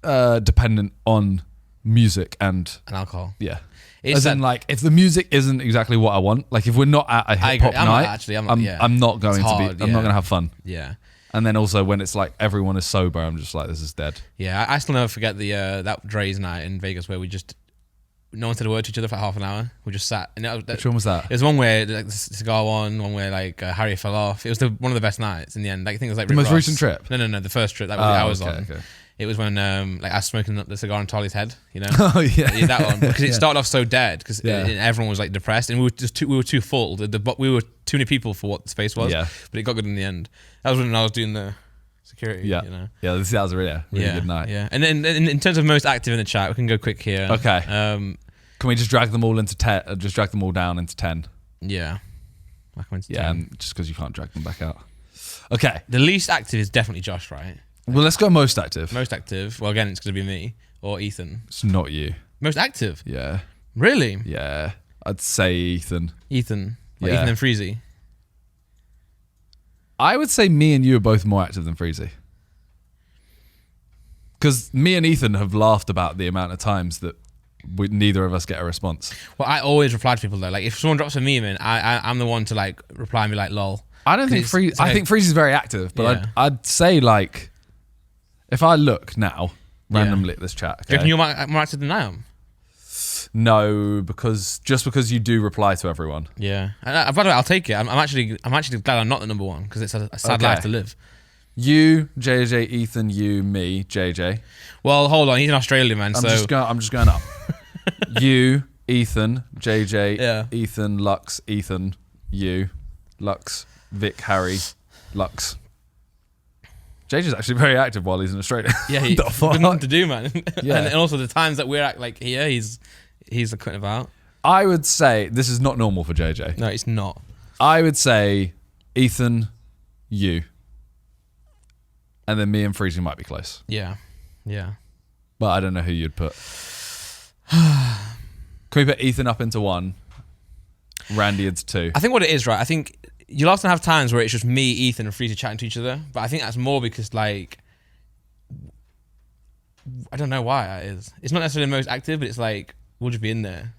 dependent on music and and alcohol. yeah. It's As in, like, if the music isn't exactly what I want, like if we're not at a hip hop agree. I'm night, not- I'm not going It's to hard, be. I'm not going to have fun. Yeah. And then also when it's like everyone is sober, I'm just like, this is dead. Yeah, I still never forget the that Dre's night in Vegas where no one said a word to each other for half an hour. We just sat. And Which one was that? It was one where like the cigar one where like Harry fell off. It was one of the best nights in the end. Like, I think it was like The Rick most Ross. recent trip? No, the first trip that I was on. Okay. It was when like I was smoking up the cigar on Tolly's head. Oh yeah, That one because it Yeah. started off so dead because Yeah. everyone was like depressed and we were too full. We were too many people for what the space was. Yeah. But it got good in the end. That was when I was doing the security. Yeah, that was a really good night. Yeah, and then in terms of most active in the chat, we can go quick here. Okay. Can we just drag them all into 10? Just drag them all down into 10. Yeah. Back into Yeah, 10. and just because you can't drag them back out. Okay. The least active is definitely Josh, right? Well, let's go most active. Most active. Well, again, it's going to be me or Ethan. It's not you. Most active. Yeah. Really? Yeah. I'd say Ethan. Ethan. Like Yeah. Ethan and Freezy. I would say me and you are both more active than Freezy. Because me and Ethan have laughed about the amount of times that neither of us get a response. Well, I always reply to people though. Like if someone drops a meme in, I'm the one to like reply and be like, "Lol." I don't think It's I like- think Freezy's very active, but Yeah. I'd say like, if I look now randomly at this chat, Do you reckon okay? you're more active than I am? No, because you do reply to everyone. Yeah. And by the way, I'll take it. I'm actually glad I'm not the number one because it's a sad Okay. life to live. You, JJ, Ethan, you, me, JJ. Well, hold on. He's in Australia, man. I'm so just going up. You, Ethan, JJ, Yeah. Ethan, Lux, Ethan, you, Lux, Vic, Harry, Lux. JJ's actually very active while he's in Australia. yeah, he's The got fuck? nothing to do, man. Yeah. and also the times that we're at, like here, he's cutting about. I would say this is not normal for JJ. No, it's not. I would say Ethan, you, and then me and Freezy might be close, Yeah. but I don't know who you'd put. Can we put Ethan up into 1, Randy into 2? I think what it is, right? I think you'll often have times where it's just me, Ethan, and Freezy chatting to each other. But I think that's more because, like, I don't know why that is. It's not necessarily the most active, but it's like we'll just be in there.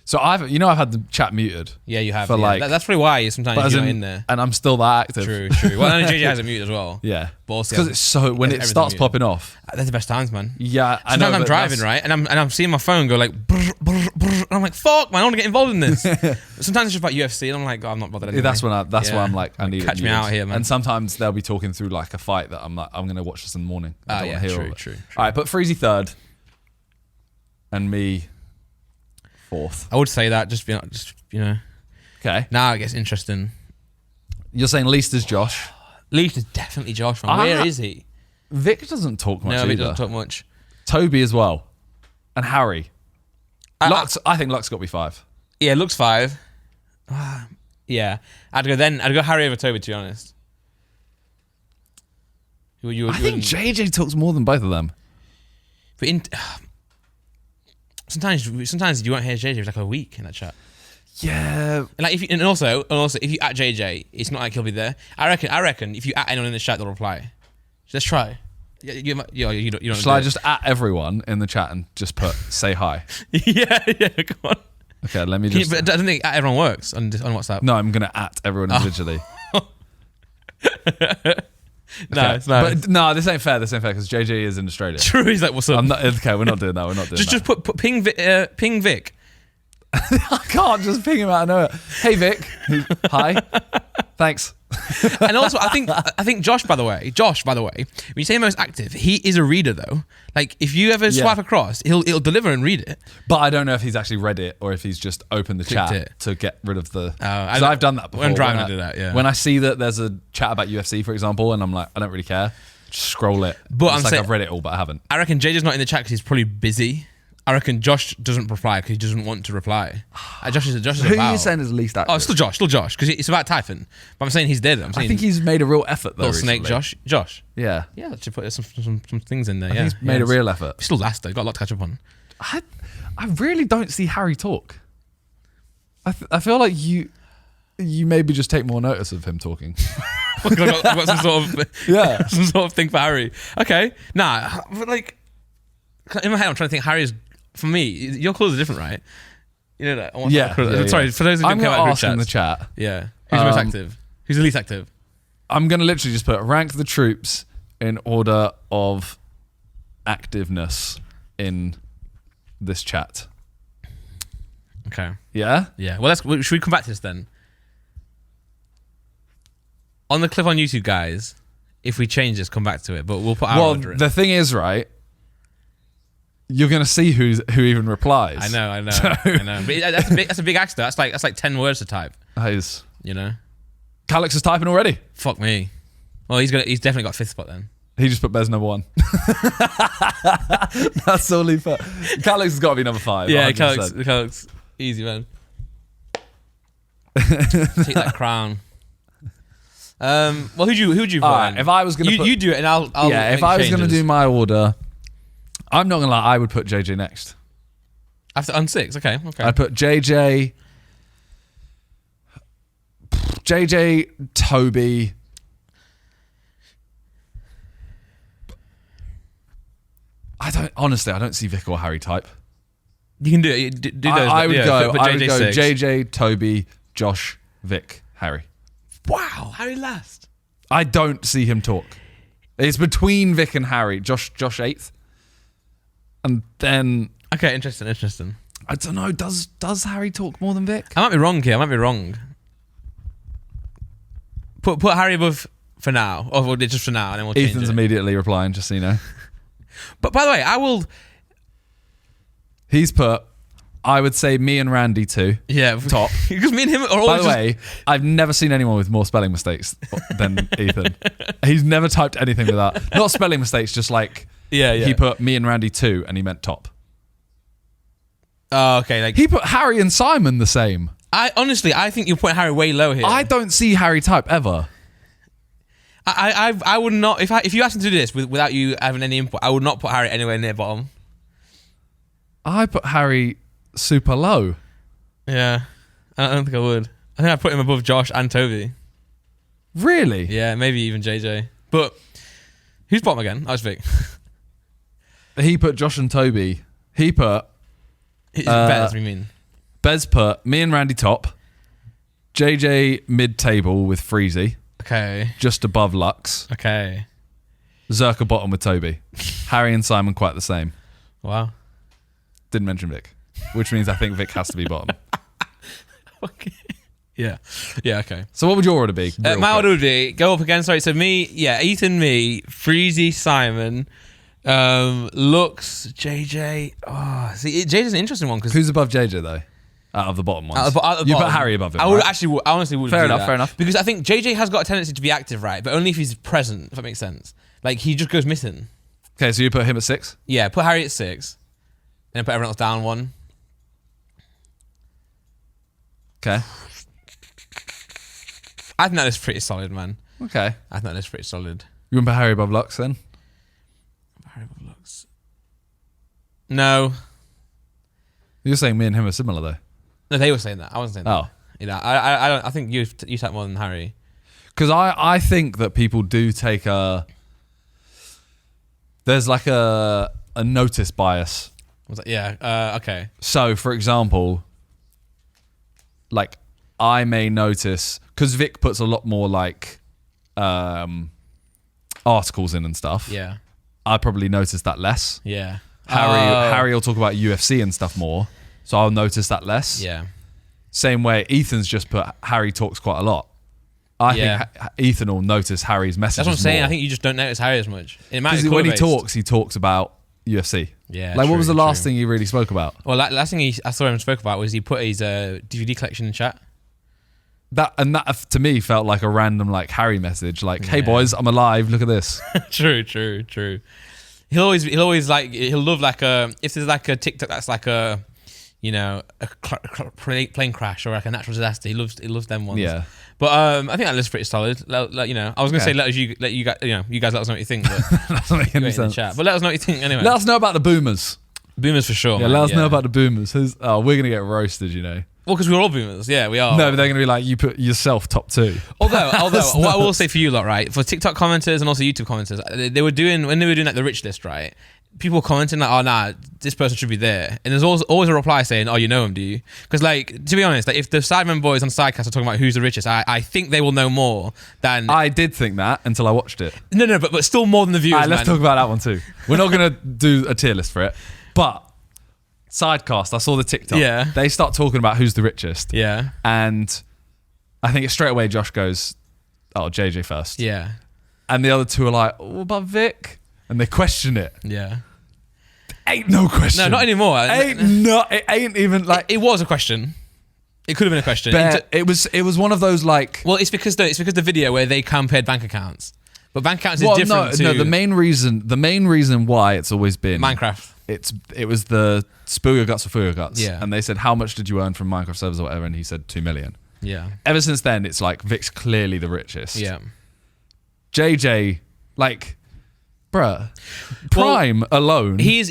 So I've had the chat muted. Yeah, you have. For, yeah. like- That's probably why sometimes But as you're not in- in there. and I'm still that active. True. Well, and JJ has a mute as well. Yeah, But also because it's so when it everything starts muted. popping off. That's the best times, man. Yeah, I Sometimes know. I'm but driving, that's- right? And I'm seeing my phone go like, brr, brr, brr, and I'm like, fuck, man, I want to get involved in this. Sometimes it's just about UFC, and I'm like, oh, I'm not bothered anyway. That's why Yeah. I'm like, I need catch it me muted. out here, man. And sometimes they'll be talking through like a fight that I'm like, I'm gonna watch this in the morning. I don't wanna hear all of it. True. All right, put Freezy 3rd, and me 4th. I would say that just you know. Okay, Now it gets interesting. you're saying least is Josh. Least is definitely Josh, man. Where is he? Vic doesn't talk much No, either. he doesn't talk much. Toby as well, and Harry. Lux, I think Lux got to be 5. Yeah, looks 5. Yeah, I'd go Harry over Toby, to be honest. You I think wouldn't- JJ talks more than both of them. But sometimes you won't hear JJ for like a week in that chat. Yeah. Like if you, and also if you at JJ, it's not like he'll be there. I reckon if you at anyone in the chat, they'll reply. Let's try. You don't. Shall I just at everyone in the chat and just put say hi? yeah, come on. Okay, let me just. But I don't think at everyone works on WhatsApp. No, I'm gonna at everyone individually. No, it's not. But no, this ain't fair. Because JJ is in Australia. True. He's like, what's up? I'm not, okay, we're not doing that. We're not doing that. Just put ping Vic. I can't just ping him out of nowhere. Hey Vic, hi, thanks. And also, I think Josh, by the way, when you say most active, he is a reader though. Like if you ever swipe across, he'll deliver and read it. But I don't know if he's actually read it or if he's just opened the chat to get rid of the. Because I've done that before. When driving, I do that. Yeah. When I see that there's a chat about UFC, for example, and I'm like, I don't really care. Just scroll it. But it's I'm like saying, I've read it all, but I haven't. I reckon JJ's not in the chat because he's probably busy. I reckon Josh doesn't reply because he doesn't want to reply. Josh is Who about. are you saying is the least active? Oh, still Josh, because it's about typing. But I'm saying he's dead. I'm saying I think he's made a real effort though. little snake recently. Josh. Yeah. Yeah, let's put some things in there. I think he's made a real effort. He's still last though. Got a lot to catch up on. I really don't see Harry talk. I feel like you maybe just take more notice of him talking. I've got some sort of some sort of thing for Harry. Okay, nah, but like in my head, I'm trying to think. Harry is for me. Your clothes are different, right? You know that. Sorry, for those who I'm don't care going about to ask in the chat. Yeah, who's the most active? Who's the least active? I'm going to literally just put rank the troops in order of activeness in this chat. Okay. Yeah? Yeah. Well, should we come back to this then? On the clip on YouTube, guys, if we change this, come back to it. But we'll put our order in. The thing is, right, you're going to see who even replies. I know. I know. But that's a big ask, though. That's like 10 words to type. That is. You know? Calix is typing already. Fuck me. Well, he's definitely got fifth spot then. He just put Bez number 1. That's only fair. Calix has got to be number 5. Yeah, Calix. Easy, man. Take that crown. Well, who'd you put right, in? if I was going to you do it and I'll yeah, if I was going to do my order, I'm not going to lie, I would put JJ next. After on 6, okay. I'd put JJ, Toby. I don't see Vic or Harry type. You can do it. Do those. I would go JJ 6. JJ, Toby, Josh, Vic, Harry. Wow, Harry last. I don't see him talk. It's between Vic and Harry. Josh 8th. And then... Okay, interesting. I don't know, does Harry talk more than Vic? I might be wrong here. Put Harry above for now. Or just for now, and then we'll change Ethan's it. immediately replying, just so you know. But by the way, I will... He's put, I would say me and Randy too. Yeah. Top. Because me and him are By always the way, I've never seen anyone with more spelling mistakes than Ethan. He's never typed anything with that. Not spelling mistakes, just like he put me and Randy 2 and he meant top. Oh, okay. Like He put Harry and Simon the same. I think you're putting Harry way low here. I don't see Harry type ever. I would not if you asked him to do this without you having any input, I would not put Harry anywhere near bottom. I put Harry super low. Yeah, I don't think I would. I think I'd put him above Josh and Toby. Really? Yeah, maybe even JJ. But who's bottom again? I was Vic. He put Josh and Toby. He put Bez, we mean. Bez put me and Randy top. JJ mid-table with Freezy. Okay. Just above Lux. Okay. Zerka bottom with Toby. Harry and Simon quite the same. Wow. Didn't mention Vic. Which means I think Vic has to be bottom. Okay. Yeah. Yeah, okay. So what would your order be? My order would be, go up again, sorry, so me, Ethan, me, Freezy, Simon, Lux, JJ. Oh, see, JJ's an interesting one because who's above JJ though? Out of the bottom ones. You put Harry above him. I would right? I honestly would. Fair enough. Because I think JJ has got a tendency to be active, right? But only if he's present, if that makes sense. Like he just goes missing. Okay, so you put him at 6? Yeah, put Harry at 6, and then put everyone else down 1. Okay. I think that is pretty solid, man. Okay. I think that is pretty solid. You want to put Harry above Lux then? Harry above Lux. No. You're saying me and him are similar though. No, they were saying that. I wasn't saying Oh. that. You know, I don't. I think you sat more than Harry. Because I think that people do take there's like a notice bias. Was that? Yeah. Okay. So, for example, like I may notice because Vic puts a lot more like articles in and stuff. Yeah. I probably notice that less. Yeah. Harry will talk about UFC and stuff more, so I'll notice that less. Yeah. Same way, Ethan's just put Harry talks quite a lot. I think Ethan will notice Harry's messages. That's what I'm saying. more. I think you just don't notice Harry as much. It might Because when he talks about UFC. Yeah. Like, what was the last true. thing he really spoke about? Well, last thing I saw him spoke about was he put his DVD collection in chat. That to me felt like a random like Harry message, like, "Hey Yeah. boys, I'm alive. Look at this." True. He'll always like he'll love like if there's like a TikTok that's like a plane crash or like a natural disaster. He loves them ones. Yeah. But I think that looks pretty solid. I was gonna say let you guys let us know what you think. But Doesn't make any in the sense. chat. But let us know what you think anyway. Let us know about the boomers. Boomers for sure. Yeah, man. let us know about the boomers. We're gonna get roasted, you know. Well, because we're all boomers. Yeah, we are. No, but they're gonna be like, you put yourself top 2. Although what I will say for you lot, right, for TikTok commenters and also YouTube commenters, they were doing like the rich list, right? People commenting like, "Oh nah, this person should be there," and there's always a reply saying, "Oh, you know him, do you?" Because like, to be honest, like if the Sidemen boys on Sidecast are talking about who's the richest, I think they will know more than. I did think that until I watched it. No, but still more than the viewers. Alright, let's talk about that one too. We're not gonna do a tier list for it, but Sidecast, I saw the TikTok. Yeah. They start talking about who's the richest. Yeah. And I think straight away Josh goes, "Oh, JJ first." Yeah. And the other two are like, "What about Vic?" And they question it. Yeah. Ain't no question. No, not anymore. It ain't even like. It was a question. It could have been a question. It was one of those like. Well, it's because the video where they compared bank accounts, but bank accounts is different to no. The main reason why it's always been Minecraft. It was the Spill Your Guts or Fill Your Guts. Yeah. And they said, "How much did you earn from Minecraft servers or whatever?" And he said 2 million. Yeah. Ever since then, it's like Vic's clearly the richest. Yeah. JJ, like, bruh, Prime alone. He's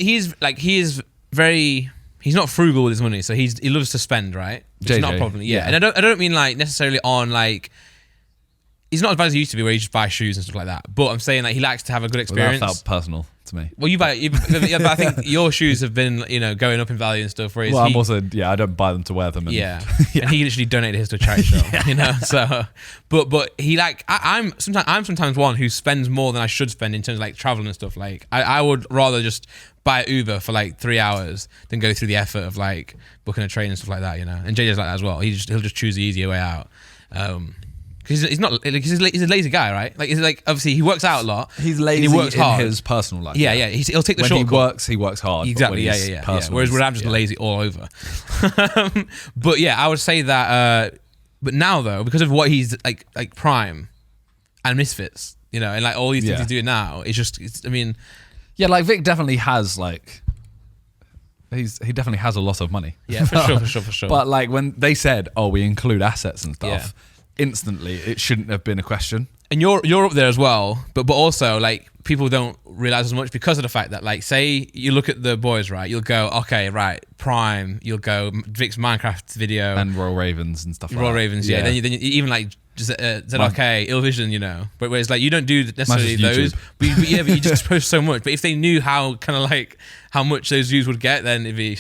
not frugal with his money, so he loves to spend, right? It's JJ, not a problem. Yeah. yeah. And I don't mean like necessarily on like he's not as bad as he used to be where he just buys shoes and stuff like that. But I'm saying like he likes to have a good experience. Well, that felt personal to me. Well, but I think your shoes have been, going up in value and stuff. Whereas Well, I'm also, I don't buy them to wear them. And, yeah. And he literally donated his to a charity show, So, but he like, I'm sometimes one who spends more than I should spend in terms of like traveling and stuff. Like, I would rather just buy an Uber for like 3 hours than go through the effort of like booking a train and stuff like that, And JJ's like that as well. He'll just choose the easier way out. Because he's not like, he's a lazy guy, right? Like he's like obviously he works out a lot. He's lazy and he works in hard. his personal life. Yeah. He'll take the when shortcut. he works hard. Exactly. But when he's Yeah. personal, Whereas I'm just yeah. lazy all over. But yeah, I would say that. But now though, because of what he's like Prime and Misfits, and like all these things Yeah. he's doing now, I mean, Yeah, like Vic definitely has like. He definitely has a lot of money. yeah, for sure. But like when they said, "Oh, we include assets and stuff," Yeah. instantly it shouldn't have been a question. And you're up there as well, but also like people don't realize as much because of the fact that like say you look at the boys, right? You'll go, okay, right, Prime. You'll go Vic's Minecraft video And Royal Ravens and stuff. Royal like that. Ravens, yeah. Then you even like ZRK, Ill Vision, But whereas like you don't do necessarily those, but you just post so much. But if they knew how kind of like how much those views would get, then it'd be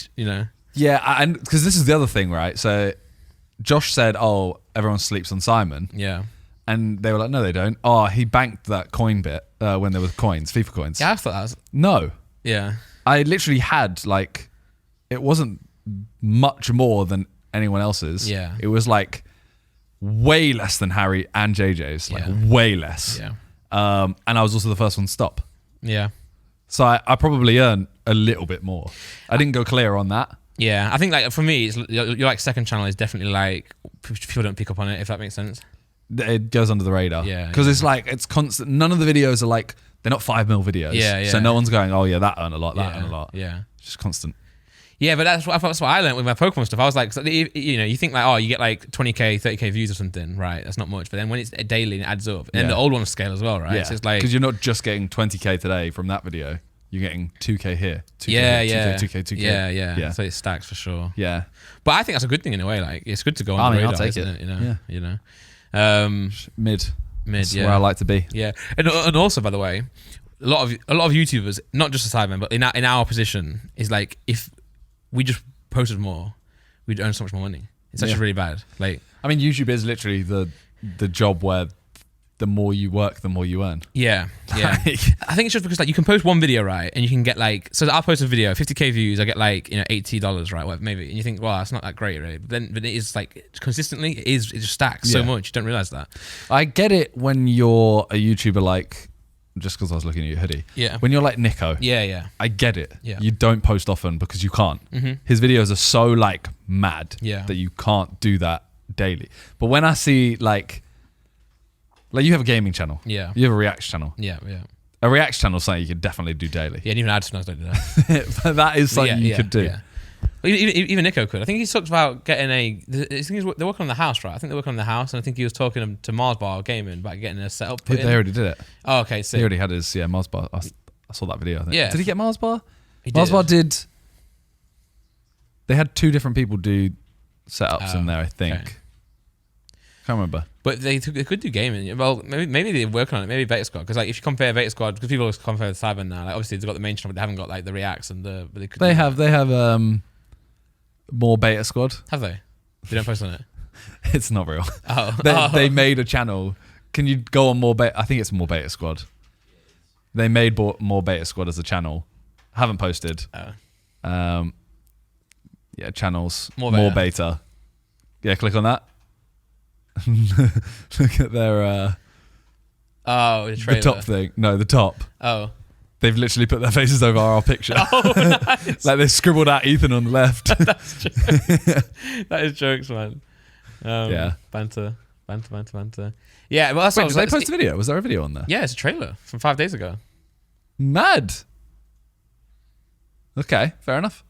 Yeah, and because this is the other thing, right? So Josh said, "Oh, everyone sleeps on Simon," yeah. and they were like, "No, they don't." Oh, he banked that coin bit when there was coins, FIFA coins. Yeah, I thought that was No, yeah. I literally had like, it wasn't much more than anyone else's. Yeah. It was like way less than Harry and JJ's, like Yeah. way less. Yeah. And I was also the first one to stop. Yeah. So I probably earned a little bit more. I didn't go clear on that. Yeah, I think like for me, it's your like second channel is definitely like people don't pick up on it, if that makes sense. It goes under the radar. Yeah, Because yeah. it's like, it's constant. None of the videos are like, they're not 5 mil videos. Yeah, yeah. So no one's going, "Oh yeah, that earned a lot, that Yeah, earned a lot." yeah. It's just constant. Yeah, but that's what I learned with my Pokemon stuff. I was like, you think like, oh, you get like 20k, 30k views or something, right? That's not much. But then when it's daily and it adds up, and Yeah. the old ones scale as well, right? Yeah. So it's like, Because you're not just getting 20k today from that video. you're getting 2K here, 2K Yeah, here, yeah. 2K, 2K, 2K. Yeah. So it stacks for sure. Yeah. But I think that's a good thing in a way. Like it's good to go on I the mean, I'll radar, take isn't it. it? You know. Yeah. You know. Mid. Mid. That's Yeah. where I like to be. Yeah, and also by the way, a lot of YouTubers, not just the Sidemen, but in our position, is like if we just posted more, we'd earn so much more money. It's actually really bad. Like, I mean, YouTube is literally the job where the more you work, the more you earn. yeah. I think it's just because like you can post one video, right, and you can get like, so I'll post a video, 50k views, I get like $80, right, whatever, maybe, and you think, well, that's not that great, really. But it is like consistently, it just stacks so much. You don't realize that. I get it when you're a YouTuber, like, just because I was looking at your hoodie. Yeah. When you're like Nico. Yeah. I get it. Yeah. You don't post often because you can't. His videos are so like mad that you can't do that daily. But when I see like you have a gaming channel. Yeah. You have a reaction channel. Yeah. A reaction channel is something you could definitely do daily. Yeah, and even AdSense don't do that. But that is something you could do. Yeah. Well, even Nico could. I think he talked about getting they're working on the house, right? I think they're working on the house, and I think he was talking to Mars Bar Gaming about getting a setup. They already did it. Oh, okay. So He already had his Mars bar. I saw that video. I think. Yeah. Did he get Mars bar? he Mars did. bar did. They had 2 different people do setups in there. I think. okay. Can't remember. But they could do gaming. Well, maybe they're working on it. Maybe Beta Squad, because like if you compare Beta Squad, because people always compare the Sidemen now. Like obviously they've got the main channel, but they haven't got like the reacts and the. But They have more Beta Squad. Have they? They don't post on it. It's not real. Oh, They made a channel. Can you go on more Beta? I think it's more Beta Squad. They made more Beta Squad as a channel. Haven't posted. Yeah, channels. More More Beta. beta. Yeah, click on that. Look at their the trailer. the top thing. No, the top. Oh. They've literally put their faces over our picture. Oh, nice. Like they scribbled out Ethan on the left. That's jokes. That is jokes, man. Yeah. Banter. Yeah, well, that's Wait, what did they post a video? Was there a video on there? Yeah, it's a trailer from 5 days ago. Mad. Okay, fair enough.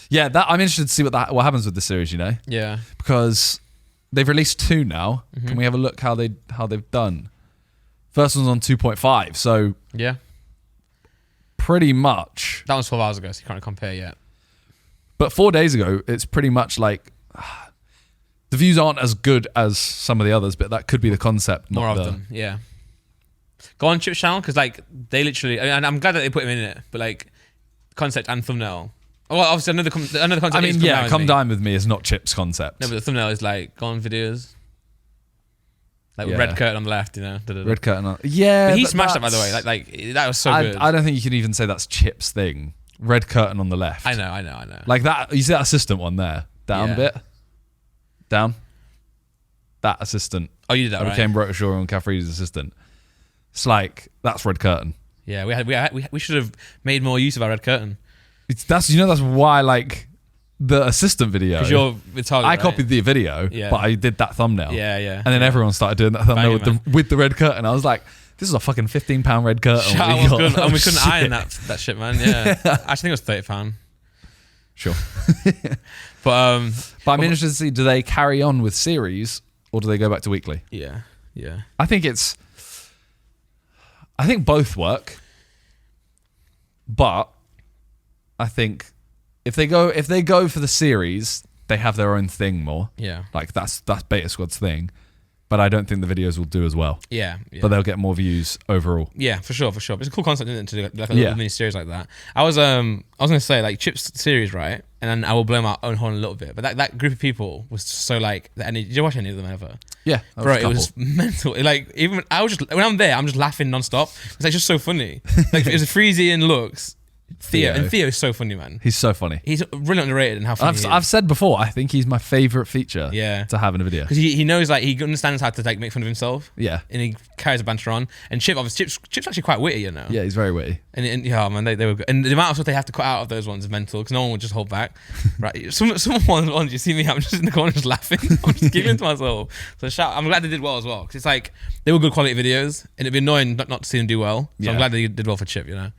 Yeah, I'm interested to see what happens with the series. You know, Yeah. because they've released 2 now. Can we have a look how they've done? First one's on 2.5, so Yeah. pretty much. That was 12 hours ago, so you can't compare yet. But 4 days ago, it's pretty much like the views aren't as good as some of the others, but that could be the concept. More not of them, yeah. Go on Chip's channel, because like they literally, and I'm glad that they put him in it, but like concept and thumbnail. Well, obviously another concept. I mean, is yeah, Come me. Dine With Me is not Chip's concept. No, but the thumbnail is like go on videos. Like Yeah. red curtain on the left, you know. Red curtain on. Yeah, But he but smashed that, by the that's- way. Like that was so good. I don't think you can even say that's Chip's thing. Red curtain on the left. I know. Like that. You see that assistant one there? Down Yeah. a bit. Down. That assistant. Oh, you did that, I right? became Rotashaw and Caffrey's assistant. It's like that's red curtain. Yeah, we should have made more use of our red curtain. That's why like the assistant video. Because you're with Target, I right? copied the video, Yeah. but I did that thumbnail. Yeah. And then everyone started doing that thumbnail Banging, with the red curtain. I was like, this is a fucking £15 red curtain. Shout What out we was got. good, and we Oh, couldn't shit. iron that shit, man. Yeah, I think it was £30. Sure. But But I'm interested to see, do they carry on with series or do they go back to weekly? yeah. I think both work. But I think if they go for the series, they have their own thing more. Yeah. Like that's Beta Squad's thing. But I don't think the videos will do as well. Yeah. But they'll get more views overall. Yeah, for sure. But it's a cool concept, isn't it, to do like a Yeah. little mini series like that. I was gonna say like Chip's series, right? And then I will blow my own horn a little bit. But that group of people was so like. Did you watch any of them ever? Yeah, Bro, it was mental. Like even I was just when I'm there, I'm just laughing nonstop. It's like just so funny. Like it was Freezy and Looks, Theo, and Theo is so funny, man. He's so funny. He's really underrated in how funny he is. I've said before, I think he's my favorite feature. Yeah. To have in a video. Because he knows, like, he understands how to like make fun of himself. Yeah. And he carries a banter on. And Chip's actually quite witty, you know. Yeah, he's very witty. And yeah, man, they were good. And the amount of stuff they have to cut out of those ones is mental because no one would just hold back. Right? Some ones you see me, I'm just in the corner just laughing. I'm just giggling to myself. So I'm glad they did well as well because it's like they were good quality videos and it'd be annoying not to see them do well. So Yeah. I'm glad they did well for Chip, you know.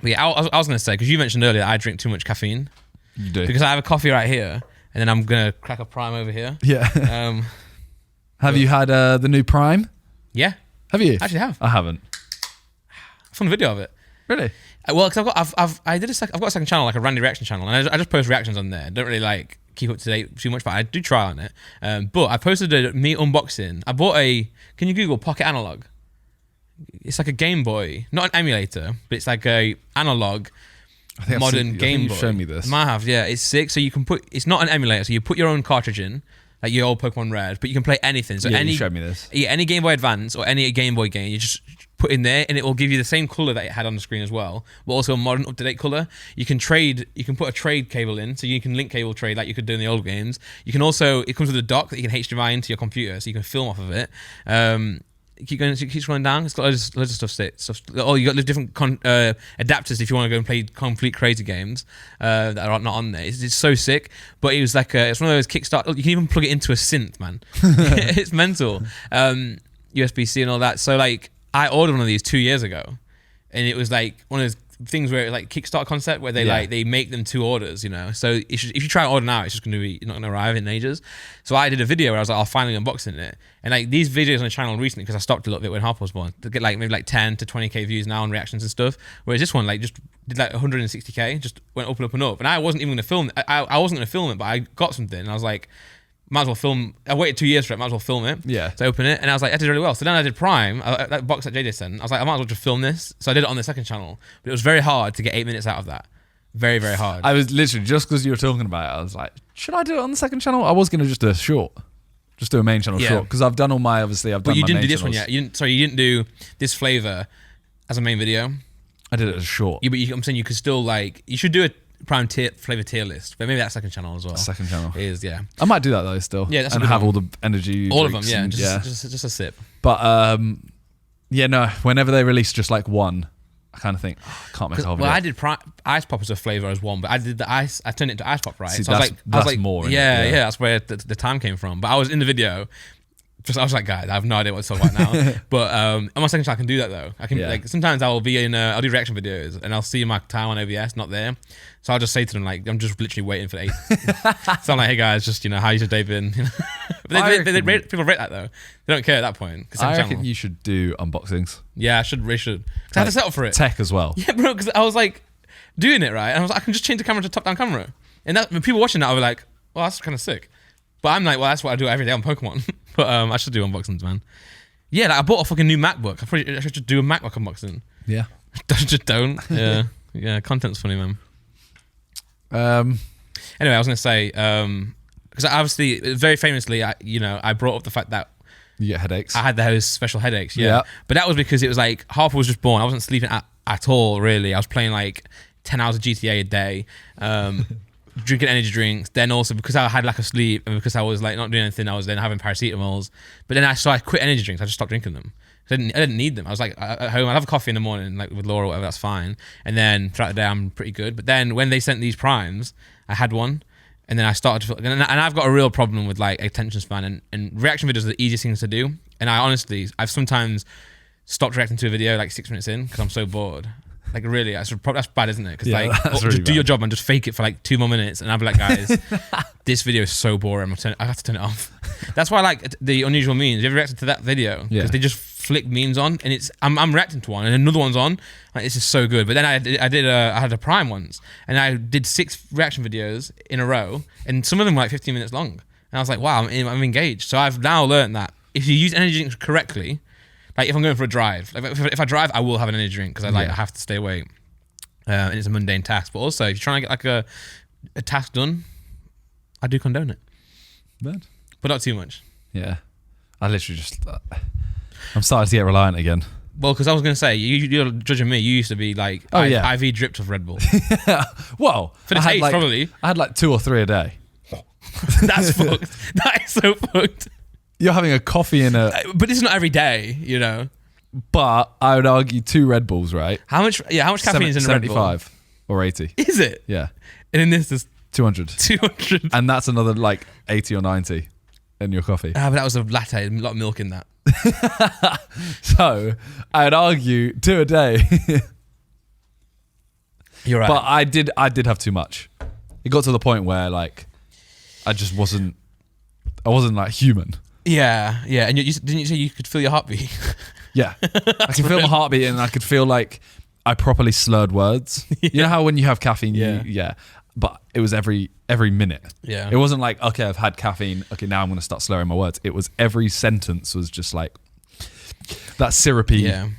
But yeah, I was going to say, because you mentioned earlier I drink too much caffeine. You do. Because I have a coffee right here and then I'm going to crack a prime over here. Yeah. Have you had the new Prime? Yeah, Have you? I actually have. I haven't. I found a video of it. Really? Well, because I've got a second channel, like a Randy reaction channel, and I just post reactions on there. Don't really like keep up to date too much, but I do try on it. But I posted a me unboxing. I bought can you Google Pocket Analog? It's like a Game Boy, not an emulator, but it's like a analog modern Game Boy. Show me this. I might have, yeah. It's sick. So you can it's not an emulator, so you put your own cartridge in, like your old Pokemon Red, but you can play anything. So you showed me this. Yeah, any Game Boy Advance or any Game Boy game, you just put in there, and it will give you the same color that it had on the screen as well, but also a modern, up-to-date color. You can put a trade cable in, so you can link cable trade like you could do in the old games. You can also, it comes with a dock that you can HDMI into your computer, so you can film off of it. Keep going, it keeps running down. It's got loads of stuff. Oh, you got different adapters if you want to go and play complete crazy games that are not on there. It's so sick. But it was like it's one of those Kickstart. You can even plug it into a synth, man. It's mental. USB-C and all that. So like, I ordered one of these 2 years ago, and it was like one of those things where like Kickstart concept where they make them 2 orders, you know. So if you try and order now, it's just going to be not going to arrive in ages. So I did a video where I was like, I'll finally unboxing it, and like these videos on the channel recently, because I stopped a little bit when Harper was born, to get like maybe like 10 to 20k views now on reactions and stuff. Whereas this one like just did like 160k, just went up and up and up. And I wasn't even going to film it. I wasn't going to film it, but I got something, and I was like, might as well film. I waited 2 years for it. Might as well film it. Yeah. To open it, and I was like, I did really well. So then I did Prime, that box that JJ sent. I was like, I might as well just film this. So I did it on the second channel, but it was very hard to get 8 minutes out of that. Very, very hard. I was literally, just because you were talking about it, I was like, should I do it on the second channel? I was going to just do a short, just do a main channel short, because I've done all my, obviously, I've done. But you my didn't main do this channels. one yet. You didn't do this flavor as a main video. I did it as a short. Yeah, but I'm saying you could still like, you should do a Prime flavor tier list, but maybe that second channel as well. Second channel Is, yeah. I might do that though still. Yeah, that's a and good have one. all the energy. All of them, drinks yeah. and- Just a sip. But yeah, no. Whenever they release just like one, I kind of think, I can't make a whole video. Well, I did ice pop as a flavor as one, but I did the ice. I turned it into ice pop, right? See, so I was like, more. Yeah, that's where the time came from. But I was in the video. I was like, guys, I have no idea what to talk about now. But on my second channel, I can do that though. I can like sometimes I'll be in, I'll do reaction videos and I'll see my time on OBS not there, so I'll just say to them like, I'm just literally waiting for 8. So I'm like, hey guys, just how's your day been? But people rate that though. They don't care at that point. I reckon you should do unboxings. Yeah, I should. Because I have to set up for it. Tech as well. Yeah, bro. Because I was like doing it right, and I was like, I can just change the camera to top-down camera, and that when people watching that, I was like, well, that's kind of sick. But I'm like, well, that's what I do every day on Pokemon. But I should do unboxings, man. Yeah, like I bought a fucking new MacBook. I should just do a MacBook unboxing. Yeah. Just don't. Yeah. Content's funny, man. Anyway, I was gonna say, because obviously, very famously, I brought up the fact that You get headaches. I had those special headaches. Yeah. Yeah. But that was because it was like Harper was just born. I wasn't sleeping at all, really. I was playing like 10 hours of GTA a day. Drinking energy drinks, then also because I had lack of sleep and because I was like not doing anything, I was then having paracetamols. But then I quit energy drinks. I just stopped drinking them. I didn't need them. I was like at home, I'd have a coffee in the morning, like with Laura or whatever, that's fine. And then throughout the day, I'm pretty good. But then when they sent these primes, I had one, and then I started to feel, and I've got a real problem with like attention span, and reaction videos are the easiest things to do. And I've sometimes stopped reacting to a video like 6 minutes in because I'm so bored. Like really, that's bad, isn't it? Because that's really just do bad. your job and just fake it for like 2 more minutes, and I'll be like, guys, this video is so boring. I have to turn it off. That's why I like the unusual memes. You ever reacted to that video? Yeah. Because they just flick memes on, and I'm reacting to one, and another one's on. Like, it's just so good. But then I had a Prime once, and I did 6 reaction videos in a row, and some of them were like 15 minutes long. And I was like, wow, I'm engaged. So I've now learned that if you use energy drinks correctly. Like if I'm going for a drive, like if I drive, I will have an energy drink because I have to stay awake, and it's a mundane task. But also, if you're trying to get like a task done, I do condone it, Bad. but not too much. Yeah. I literally just... I'm starting to get reliant again. Well, because I was going to say, you're judging me. You used to be like, IV dripped of Red Bull. Well, For the I had taste, like, probably. I had like 2 or 3 a day. That's fucked. That is so fucked. You're having a coffee in a... But it's not every day, you know. But I would argue 2 Red Bulls, right? How much caffeine is in a Red Bull? 75 or 80. Is it? Yeah. And in this is 200. 200. And that's another like 80 or 90 in your coffee. But that was a latte, a lot of milk in that. So I'd argue 2 a day. You're right. But I did have too much. It got to the point where like I wasn't like human. Yeah, and didn't you say you could feel your heartbeat? Yeah. I can feel my heartbeat and I could feel like I properly slurred words. You know how when you have caffeine, Yeah. But it was every minute. Yeah. It wasn't like, okay, I've had caffeine. Okay, now I'm going to start slurring my words. It was every sentence was just like that syrupy. Yeah.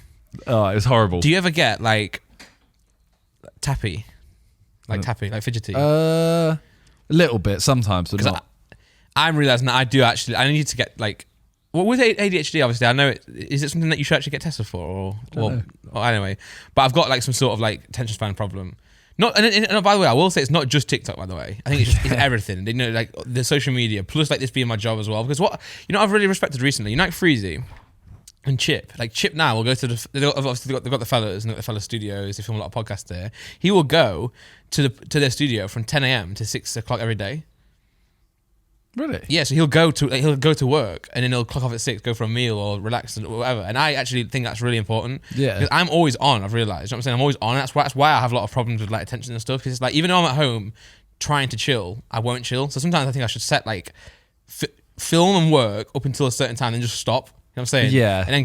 Oh, it was horrible. Do you ever get like tappy? Like tappy, like fidgety? A little bit sometimes, but not. I'm realizing that I need to get like, well, with ADHD, obviously, I know is it something that you should actually get tested for, or anyway, but I've got like some sort of like attention span problem. Not, and by the way, I will say it's not just TikTok. By the way, I think it's everything. You know, like the social media plus like this being my job as well. Because I've really respected recently. You know, like Freezy and Chip. Like Chip now will go to they've got the fellas and the fellas studios. They film a lot of podcasts there. He will go to their studio from 10 a.m. to 6 o'clock every day. Really? Yeah, so he'll go to work and then he'll clock off at 6, go for a meal or relax or whatever. And I actually think that's really important. Yeah. Because I'm always on, I've realised. You know what I'm saying? I'm always on. That's why I have a lot of problems with like attention and stuff. Because it's like, even though I'm at home trying to chill, I won't chill. So sometimes I think I should set like film and work up until a certain time and just stop. You know what I'm saying? Yeah. And then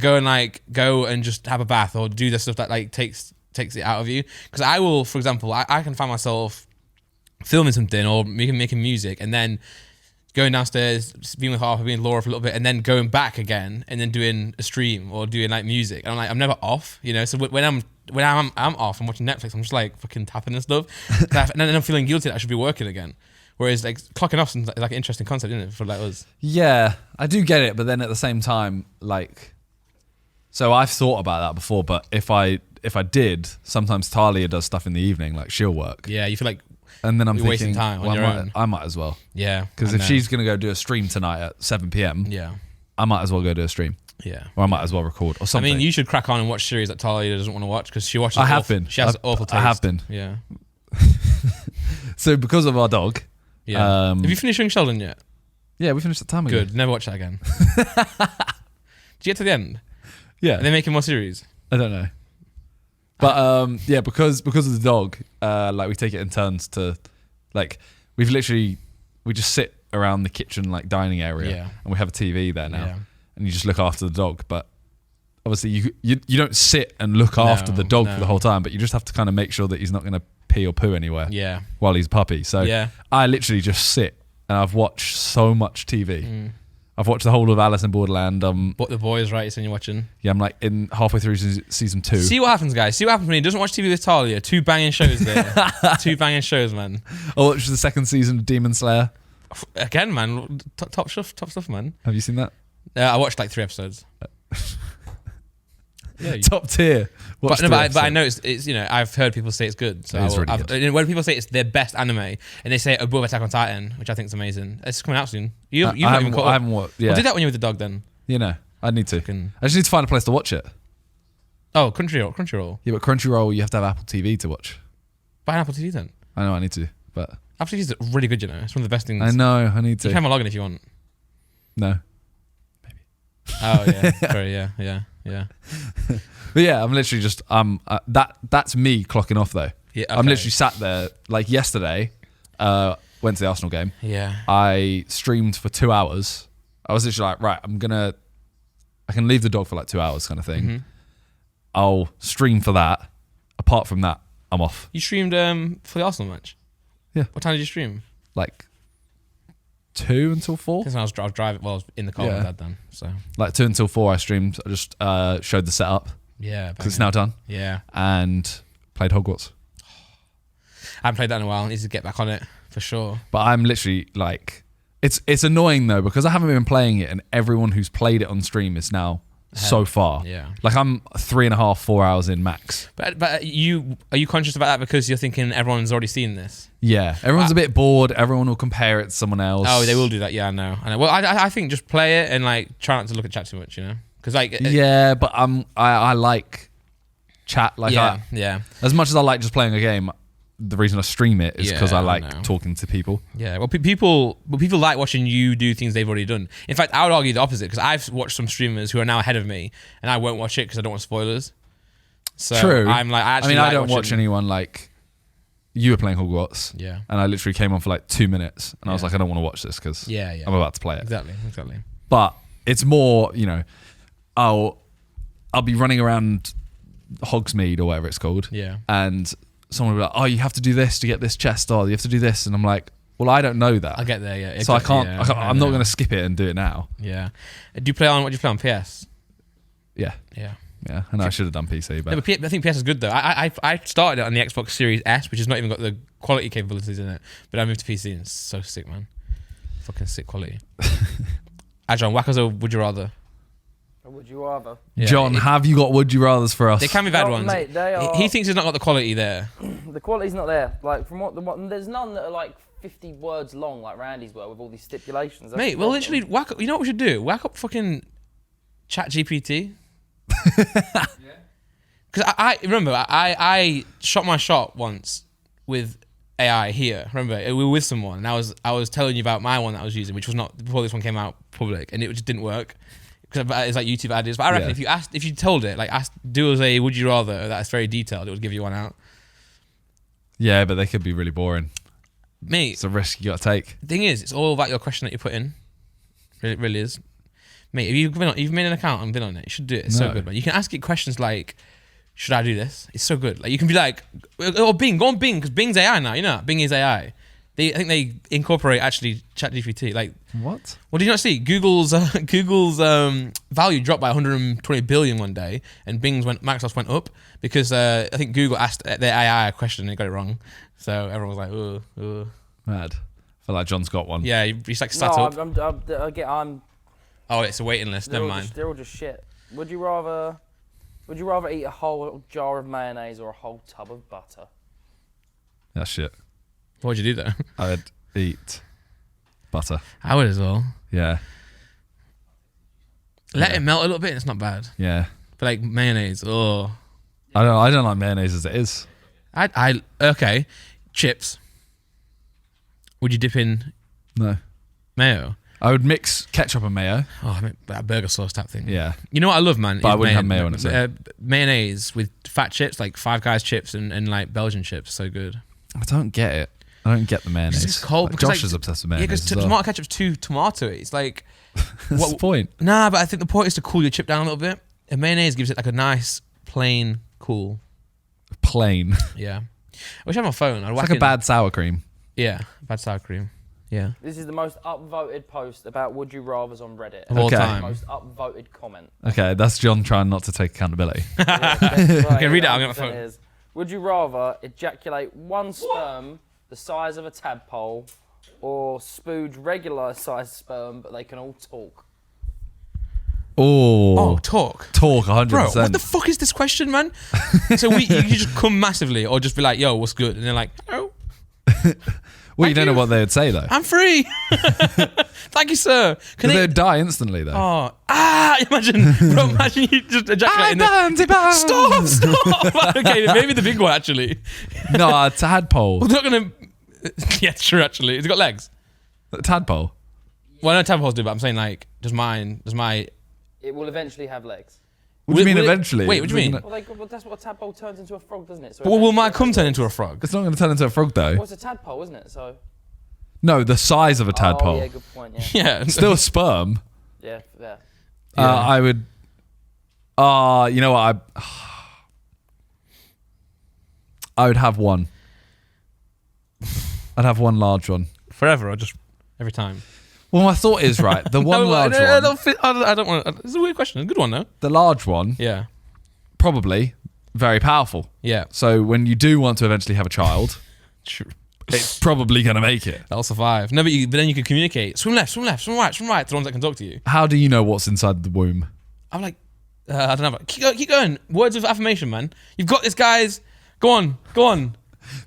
go and just have a bath or do the stuff that like takes it out of you. Because I will, for example, I can find myself filming something or making music and then going downstairs, being with Harper, being with Laura for a little bit, and then going back again, and then doing a stream or doing like music. And I'm never off, you know. So when I'm off, I'm watching Netflix. I'm just like fucking tapping and stuff, and then I'm feeling guilty that I should be working again. Whereas like clocking off is like an interesting concept, isn't it, for like us? Yeah, I do get it, but then at the same time, like, so I've thought about that before. But if I did, sometimes Talia does stuff in the evening, like she'll work. Yeah, you feel like. And then I'm You're thinking, wasting time on well, your own. I might as well. Yeah. Because I if know. she's going to go do a stream tonight at 7 p.m, Yeah. I might as well go do a stream. Yeah. Or I might as well record or I something. mean, you should crack on and watch series that Talia doesn't want to watch because she watches. I have been. She has awful taste. I have been. Yeah. So because of our dog. Yeah. Have you finished Young Sheldon yet? Yeah, we finished the time ago. Good. Never watch that again. Did you get to the end? Yeah. Are they making more series? I don't know. But yeah, because of the dog, like we take it in turns to, like, we just sit around the kitchen like dining area, and we have a TV there now, and you just look after the dog. But obviously, you don't sit and look after the dog for the whole time, but you just have to kind of make sure that he's not going to pee or poo anywhere. Yeah. While he's a puppy, so I literally just sit and I've watched so much TV. I've watched the whole of Alice in Borderland. What the boys, right? So you're watching. Yeah, I'm like in halfway through season 2. See what happens, guys. See what happens when he doesn't watch TV with Talia. 2 banging shows there. 2 banging shows, man. I watched the second season of Demon Slayer. Again, man. Top stuff, man. Have you seen that? I watched like 3 episodes. Yeah, Top tier. But I know it's you know, I've heard people say it's good. So It's really good. When people say it's their best anime and they say above Attack on Titan, which I think is amazing, it's coming out soon. You've not even caught up. I haven't watched. Yeah, Well, do that when you're with the dog then. you know, I need to. Fucking- I just need to find a place to watch it. Oh, Crunchyroll. Yeah, but Crunchyroll, you have to have Apple TV to watch. Buy an Apple TV then. I know I need to, but Apple TV is really good, you know. It's one of the best things. I know I need You to. can have a login if you want. No, Oh yeah, sorry, yeah. but yeah, I'm literally just that's me clocking off though. Yeah, I'm okay. literally sat there like yesterday. Went to the Arsenal game. Yeah. I streamed for 2 hours. I was literally like, right, I can leave the dog for like 2 hours kind of thing. Mm-hmm. I'll stream for that. Apart from that, I'm off. You streamed for the Arsenal match. Yeah. What time did you stream? Like 2 until 4. Because I was driving. Well, I was in the car Yeah. with Dad then. So Like 2 until 4 I streamed. I just showed the setup yeah, because it's now done, Yeah. and played Hogwarts. I haven't played that in a while. I need to get back on it for sure. But I'm literally like, it's annoying though because I haven't been playing it, and everyone who's played it on stream is now so far. Yeah. Like I'm 3.5, 4 hours in max. But are you conscious about that because you're thinking everyone's already seen this? Yeah, everyone's a bit bored. Everyone will compare it to someone else. Oh, they will do that. Yeah, I know. Well, I think just play it and like try not to look at chat too much. You know, because like Yeah, but I like chat. Like yeah. as much as I like just playing a game, the reason I stream it is because Yeah, I I like know. talking to people. Yeah, well, people like watching you do things they've already done. In fact, I would argue the opposite because I've watched some streamers who are now ahead of me, and I won't watch it because I don't want spoilers. So True. I'm like, I don't watch anyone like you were playing Hogwarts. Yeah. And I literally came on for like 2 minutes, and I was Yeah. like, I don't want to watch this because Yeah. I'm about to play it. Exactly. But it's more, you know, I'll I'll be running around Hogsmeade or whatever it's called. Yeah. And someone will be like, oh, you have to do this to get this chest, or you have to do this. And I'm like, well, I don't know that. I'll get there, yeah. So I can't, yeah, I'm not going to skip it and do it now. Yeah. What do you play on PS? Yeah. Yeah. Yeah. I know I should have done PC, but, No, but I think PS is good though. I started it on the Xbox Series S, which has not even got the quality capabilities in it. But I moved to PC and it's so sick, man. Fucking sick quality. John, whack us or would you rather? Or would you rather? Yeah. John, have you got would you rathers for us? They can be bad Oh, ones. mate, they are- He thinks he's not got the quality there. The quality's not there. Like from what there's none that are like 50 words long like Randy's were with all these stipulations. That's Mate, the well, problem. literally, whack up. You know what we should do? Whack up fucking Chat GPT. Because I remember I shot my shot once with AI here. Remember, we were with someone, and I was telling you about my one that I was using, which was not before this one came out public, and it just didn't work. Because it's like YouTube ideas. But I reckon if you told it, like do us a would you rather that's very detailed, it would give you one out. Yeah, but they could be really boring. Mate, It's a risk you got to take. the thing is, it's all about your question that you put in. It really is. Mate, if you've made an account and been on it, you should do it. It's so No. good, man. You can ask it questions like, should I do this? It's so good. Like you can be like, or Bing, go on Bing, because Bing's AI now. You know, Bing is AI. I think they incorporate actually ChatGPT. Like, What? well, did you not see Google's value dropped by 120 billion one day, and Microsoft's went up because I think Google asked their AI a question and they got it wrong. So everyone was like, oh. Mad. I feel like John's got one. Yeah, he's like sat No, up. I'm Oh, it's a waiting list. they're Never all mind. just, they're all just shit. Would you rather eat a whole jar of mayonnaise or a whole tub of butter? That's shit. What would you do though? I'd eat butter. I would as well. Yeah. Let it melt a little bit. It's not bad. Yeah. But like mayonnaise, oh. I don't like mayonnaise as it is. Okay. Chips. Would you dip in No. mayo? I would mix ketchup and mayo. Oh, I mean, that burger sauce type thing. Yeah. You know what I love, man? But I Is wouldn't have mayo in it, so. Mayonnaise with fat chips, like Five Guys chips and like Belgian chips. So good. I don't get it. I don't get the mayonnaise. It's cold. Like, because, Josh like, is obsessed with Yeah, mayonnaise. because as well. tomato ketchup's too tomatoey. It's like, What's the point? nah, but I think the point is to cool your chip down a little bit. And mayonnaise gives it like a nice, plain, cool. Plain. Yeah. I wish I had my phone. I'd It's whack like a in- bad sour cream. Yeah, bad sour cream. Yeah. This is the most upvoted post about would you rathers on Reddit. Of all Okay. time. Most upvoted comment. Okay, that's John trying not to take accountability. Okay, read it out, I'll get my phone. Is, would you rather ejaculate one sperm the size of a tadpole or spooge regular sized sperm but they can all talk? Oh, talk. Talk 100%. Bro, what the fuck is this question, man? So you just come massively or just be like, yo, what's good? And they're like, oh, Well, you Thank don't know you. what they would say, though. I'm free. Thank you, sir. Can Because they they... would die instantly, though. Imagine you just ejaculate in the... Stop. Okay, maybe the big one, actually. No, a tadpole. We're not going to... Yeah, true, actually. Has it got legs? A tadpole. Well, I know tadpoles do, but I'm saying, like, does my... It will eventually have legs. What do you mean will it- eventually? Wait, what do you mean? Well, that's what a tadpole turns into a frog, doesn't it? So But will my eventually cum it turn has into a legs. frog? It's not going to turn into a frog, though. Well, it's a tadpole, isn't it? So. No, the size of a tadpole. Oh, yeah, good point. Yeah. Yeah. Still a sperm. yeah. I would... you know what? I would have one. I'd have one large one. Forever or just every time? Well, my thought is, right, the one large I one, don't fit, I don't want to... It's a weird question. It's a good one, though. the large one, Yeah. probably very powerful. Yeah. So when you do want to eventually have a child, True. it's probably going to make it. That'll survive. No, but then you could communicate. Swim left, swim left, swim right, swim right. The ones that can talk to you. How do you know what's inside the womb? I'm like, I don't know. But keep going. Words of affirmation, man. You've got this, guys. Go on, go on.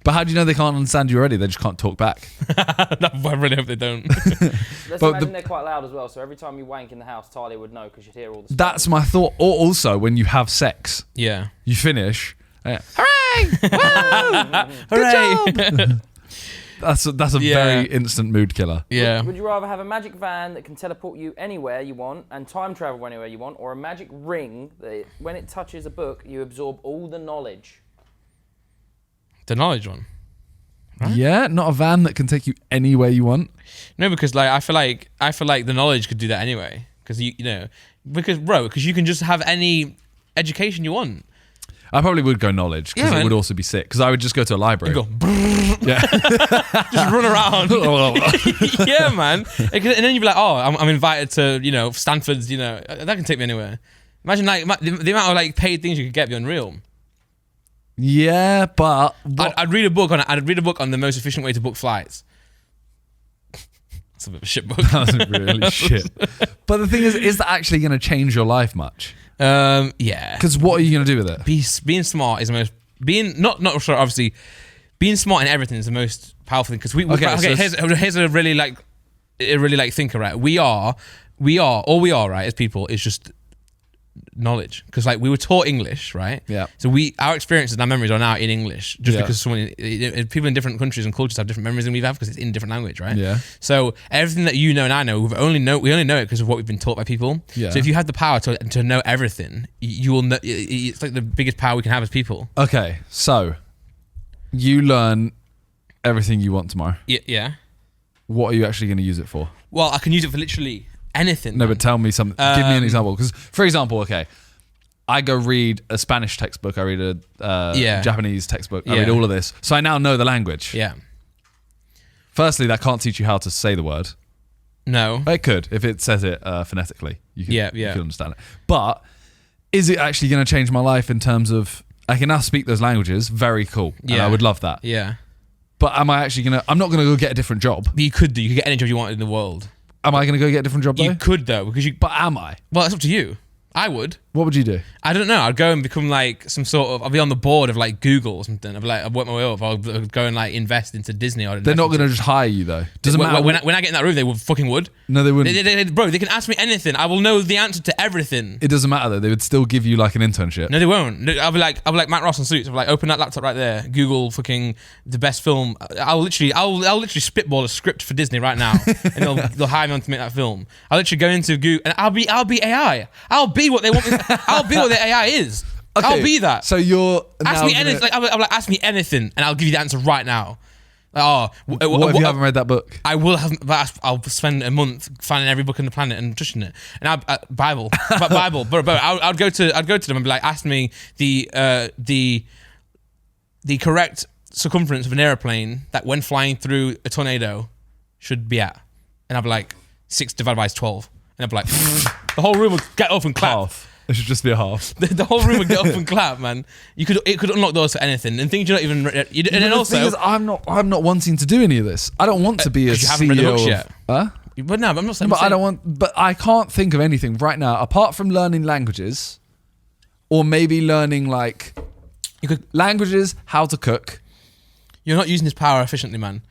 But how do you know they can't understand you already? They just can't talk back. I really hope they don't. Let's But imagine they're quite loud as well. So every time you wank in the house, Talia would know because you'd hear all the. That's my thought. Or also, when you have sex, Yeah. you finish. Hooray! Woo! Hooray! That's a Yeah. very instant mood killer. Yeah. Would you rather have a magic van that can teleport you anywhere you want and time travel anywhere you want, or a magic ring that when it touches a book, you absorb all the knowledge? The knowledge one. Right? Yeah, not a van that can take you anywhere you want. No, because like I feel like the knowledge could do that anyway. Because you know, because you can just have any education you want. I probably would go knowledge because Yeah, it man. would also be sick. Because I would just go to a library. Go Yeah. just run around. Yeah, man. And then you'd be like, oh, I'm invited to Stanford's. That can take me anywhere. Imagine like the amount of like paid things you could get be unreal. Yeah, but I'd read a book on. I'd read a book on the most efficient way to book flights. That's a bit of a shit book. that's really shit. But the thing is that actually going to change your life much? Yeah. Because what are you going to do with it? Being smart is the most. Being not sure. Obviously, being smart in everything is the most powerful thing. Because here's a really thinker, right? We are all we are, right? As people is just knowledge. Because like we were taught English, right? Yeah. So our experiences and our memories are now in English, just Yeah. because people in different countries and cultures have different memories than we have because it's in a different language, right? Yeah. So everything that you know and I know, we only know it because of what we've been taught by people. Yeah. So if you have the power to know everything, you will know. It's like the biggest power we can have as people. Okay, so you learn everything you want tomorrow. Yeah. What are you actually going to use it for? Well, I can use it for literally anything. No, man. but tell me something. Give me an example. Because, for example, okay, I go read a Spanish textbook. I read a Japanese textbook. I read all of this. So I now know the language. Yeah. Firstly, that can't teach you how to say the word. No. It could, if it says it phonetically. You could, Yeah. You could understand it. But is it actually going to change my life in terms of, I can now speak those languages? Very cool. And Yeah. I would love that. Yeah. But am I actually going to, I'm not going to go get a different job. But you could do. You could get any job you want in the world. Am I going to go get a different job though? You could though, because you. But am I? Well, it's up to you. I would. What would you do? I don't know. I'd go and become like some sort of. I'll be on the board of like Google or something. I'd work my way up. I'll go and like invest into Disney. Or They're not going to just hire you though. Doesn't matter. When I get in that room, they fucking would. No, they wouldn't. Bro, they can ask me anything. I will know the answer to everything. It doesn't matter though. They would still give you like an internship. No, they won't. I'll be like Matt Ross on Suits. I'll be like, open that laptop right there. Google fucking the best film. I'll literally spitball a script for Disney right now, and they'll hire me on to make that film. I'll literally go into Google, and I'll be AI. I'll be what they want me. I'll be what the AI is. Okay, I'll be that. So you're Ask now me anything. Like, I'm like, ask me anything, and I'll give you the answer right now. Like, what if you haven't read that book? I will have. I'll spend a month finding every book on the planet and touching it. And Bible, bro. I'd go to them and be like, ask me the correct circumference of an airplane that when flying through a tornado should be at, and I'd be like 6 divided by 12, and I'd be like, the whole room would get up and clap. Half. It should just be a half. The whole room would get up and clap, man. It could unlock doors for anything, and things you're not even. And then the also, thing is, I'm not wanting to do any of this. I don't want to be a 'cause you CEO. haven't read the books yet. Huh? But no, I'm not saying. But I don't want. But I can't think of anything right now apart from learning languages, or maybe learning like languages, how to cook. You're not using this power efficiently, man.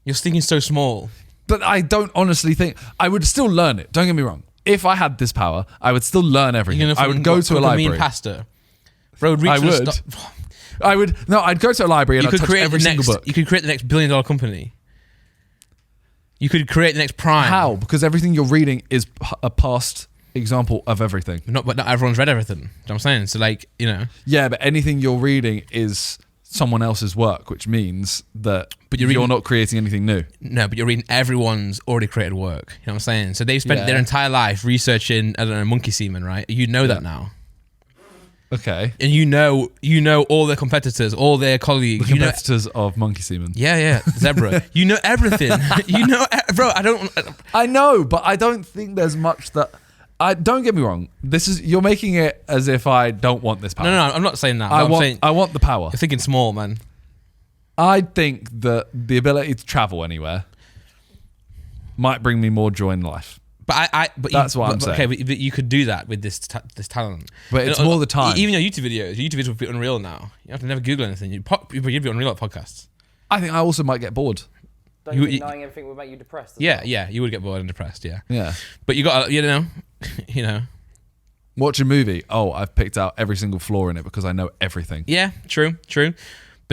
You're thinking so small. But I don't honestly think I would still learn it. Don't get me wrong. If I had this power, I would still learn everything. I would go to a library. Mean pasta. Bro, I would. I would. No, I'd go to a library and I'd touch every single book. You could create the next $1 billion company. You could create the next Prime. How? Because everything you're reading is a past example of everything. But not everyone's read everything. You know what I'm saying? So like, Yeah, but anything you're reading is someone else's work, which means that you're not creating anything new. No, but you're reading everyone's already created work. You know what I'm saying? So they've spent their entire life researching, I don't know, monkey semen, right? You know that now. Okay. And you know all their competitors, all their colleagues. The competitors of monkey semen. Yeah, zebra. You know everything. Bro, I know, but I don't think there's much that... don't get me wrong. You're making it as if I don't want this power. No, I'm not saying that. I want the power. You're thinking small, man. I think that the ability to travel anywhere might bring me more joy in life. But that's what I'm saying. Okay, but you could do that with this talent. But it's more the time. Even your YouTube videos would be unreal now. You have to never Google anything. You'd be unreal at podcasts. I think I also might get bored. Don't you think knowing everything would make you depressed? Yeah, you would get bored and depressed. Yeah. Yeah. But you got Watch a movie. Oh, I've picked out every single flaw in it because I know everything. Yeah, true. But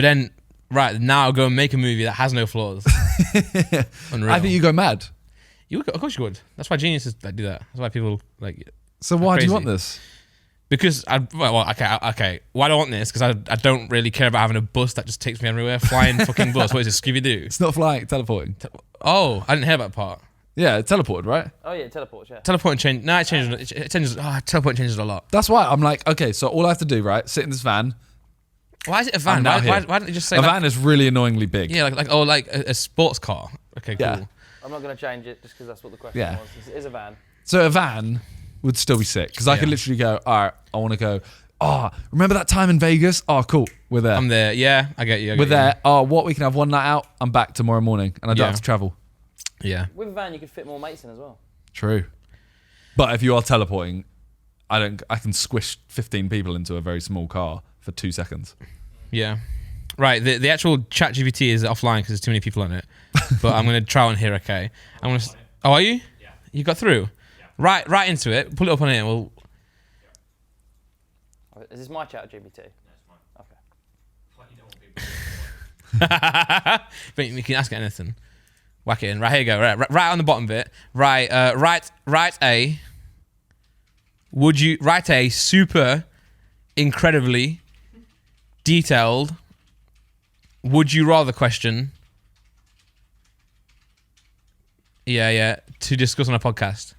then, right now, I'll go and make a movie that has no flaws. Unreal. I think you go mad. Of course you would. That's why geniuses do that. That's why people So why do you crazy. want this? Because okay. Why do I want this? Because I don't really care about having a bus that just takes me everywhere. Flying fucking bus. What is it, Scooby Doo? It's not flying, teleporting. Oh, I didn't hear that part. Yeah, it teleported, right? Oh yeah, teleports. Yeah. Teleport and change. No, it changes. It changes. Oh, teleport changes a lot. That's why I'm like, okay, so all I have to do, right, sit in this van. Why is it a van? I'm now Why here. don't they just say A like, van is really annoyingly big. yeah, like a sports car? Okay, cool. Yeah. I'm not going to change it just because that's what the question Yeah. was. It is a van. So a van would still be sick because I could Yeah. literally go, all right, I want to go. Oh, remember that time in Vegas? Oh, cool, we're there. I'm there. Yeah, I get you. We're there. Oh, what? We can have one night out. I'm back tomorrow morning, and I don't Yeah. have to travel. Yeah. With a van, you could fit more mates in as well. True. But if you are teleporting, I can squish 15 people into a very small car for 2 seconds. Yeah. Right. The actual ChatGPT is offline because there's too many people on it. But I'm gonna try one here. Okay. I'm gonna. Oh, are you? Yeah. You got through. Yeah. Right into it. Pull it up on it. And we'll. Is this my chat GPT? No, it's mine. Okay. Well, you don't want people. But you can ask it anything. Whack it in. Right, here you go. Right on the bottom bit. Right a. Would you write a super incredibly detailed would you rather question? Yeah, to discuss on a podcast.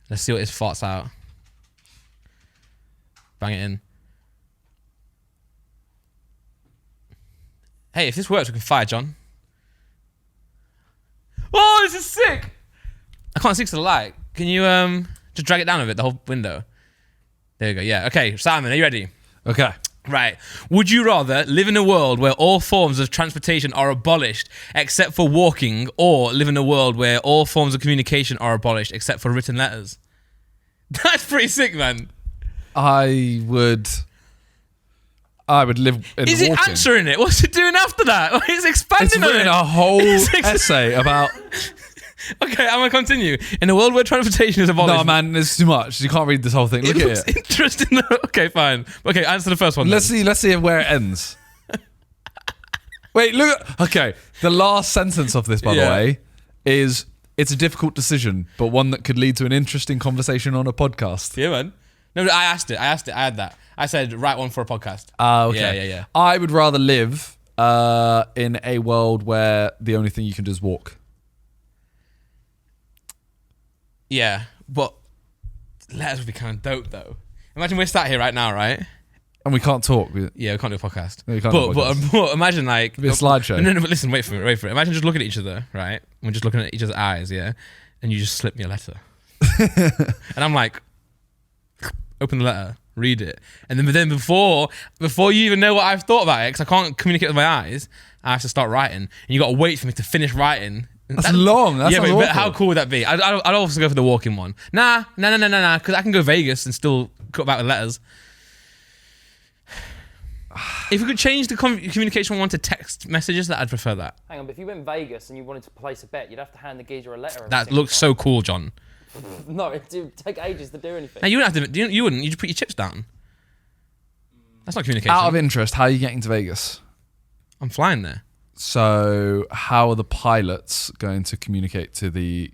Let's see what his farts out. Bang it in. Hey, if this works, we can fire John. Oh, this is sick! I can't see to the light. Can you just drag it down a bit, the whole window? There you go. Yeah. Okay, Simon, are you ready? Okay. Right. Would you rather live in a world where all forms of transportation are abolished except for walking, or live in a world where all forms of communication are abolished except for written letters? That's pretty sick, man. I would live in Is it walking. answering it? What's it doing after that? It's expanding It's on written it. a whole It's essay about. Okay, I'm gonna continue. In a world where transportation is abolished. No, man, there's too much. You can't read this whole thing. Look It at looks it. interesting. Okay, fine. Okay, answer the first one. Let's then. see where it ends. Wait, look. Okay, the last sentence of this, by the Yeah. way, is it's a difficult decision, but one that could lead to an interesting conversation on a podcast. Yeah, man. No, I asked it. I had that. I said, write one for a podcast. Okay. Yeah. I would rather live in a world where the only thing you can do is walk. Yeah, but letters would be kind of dope, though. Imagine we're sat here right now, right? And we can't talk. Yeah, we can't do a podcast. No, we can't do a But imagine like It'd be a slideshow. No, but listen, wait for it. Imagine just looking at each other, right? We're just looking at each other's eyes, yeah, and you just slip me a letter, and I'm like, open the letter, read it, and then before you even know what I've thought about it, because I can't communicate with my eyes, I have to start writing, and you got to wait for me to finish writing. That's long. That yeah, sounds but awful. how cool would that be? I'd also go for the walking one. Nah, because I can go Vegas and still cut back with letters. If we could change the communication one to text messages, that I'd prefer that. Hang on, but if you went Vegas and you wanted to place a bet, you'd have to hand the geezer a letter. every That single looks so cool, John. time. No, it would take ages to do anything. No, you wouldn't have to. You wouldn't. You'd put your chips down. That's not communication. Out of interest, how are you getting to Vegas? I'm flying there. So, how are the pilots going to communicate to the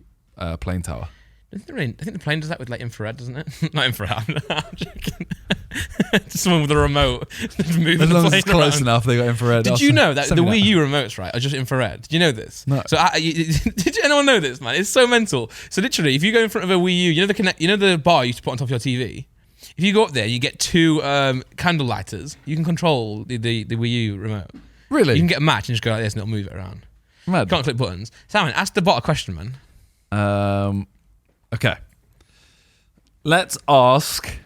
plane tower? I think the plane does that with like infrared, doesn't it? Not infrared. I'm joking. Just someone with a remote moving As the long as plane it's close around. enough, they got infrared. Did you know that the Wii U remotes, right, are just infrared? Did you know this? No. So did anyone know this, man? It's so mental. So literally, if you go in front of a Wii U, you know the bar you used to put on top of your TV. If you go up there, you get two candle lighters. You can control the Wii U remote. Really? You can get a match and just go like this, and it'll move it around. Mad. You can't click buttons. Simon, ask the bot a question, man. Okay. Let's ask.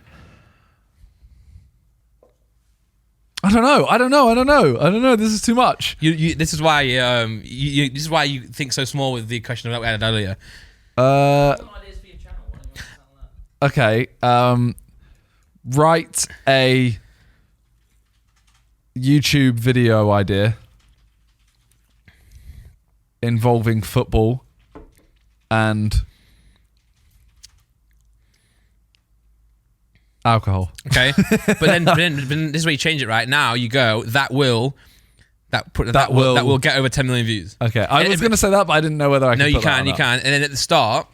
I don't know. This is too much. This is why this is why you think so small with the question that we had earlier. Some ideas for your channel. Why don't you work on that? Okay. Write a YouTube video idea involving football and alcohol. Okay, but then this is where you change it. Right now, you go that will get over 10 million views. Okay, I was going to say that, but I didn't know whether I could. No, you put that can, on you that. can, and then at the start,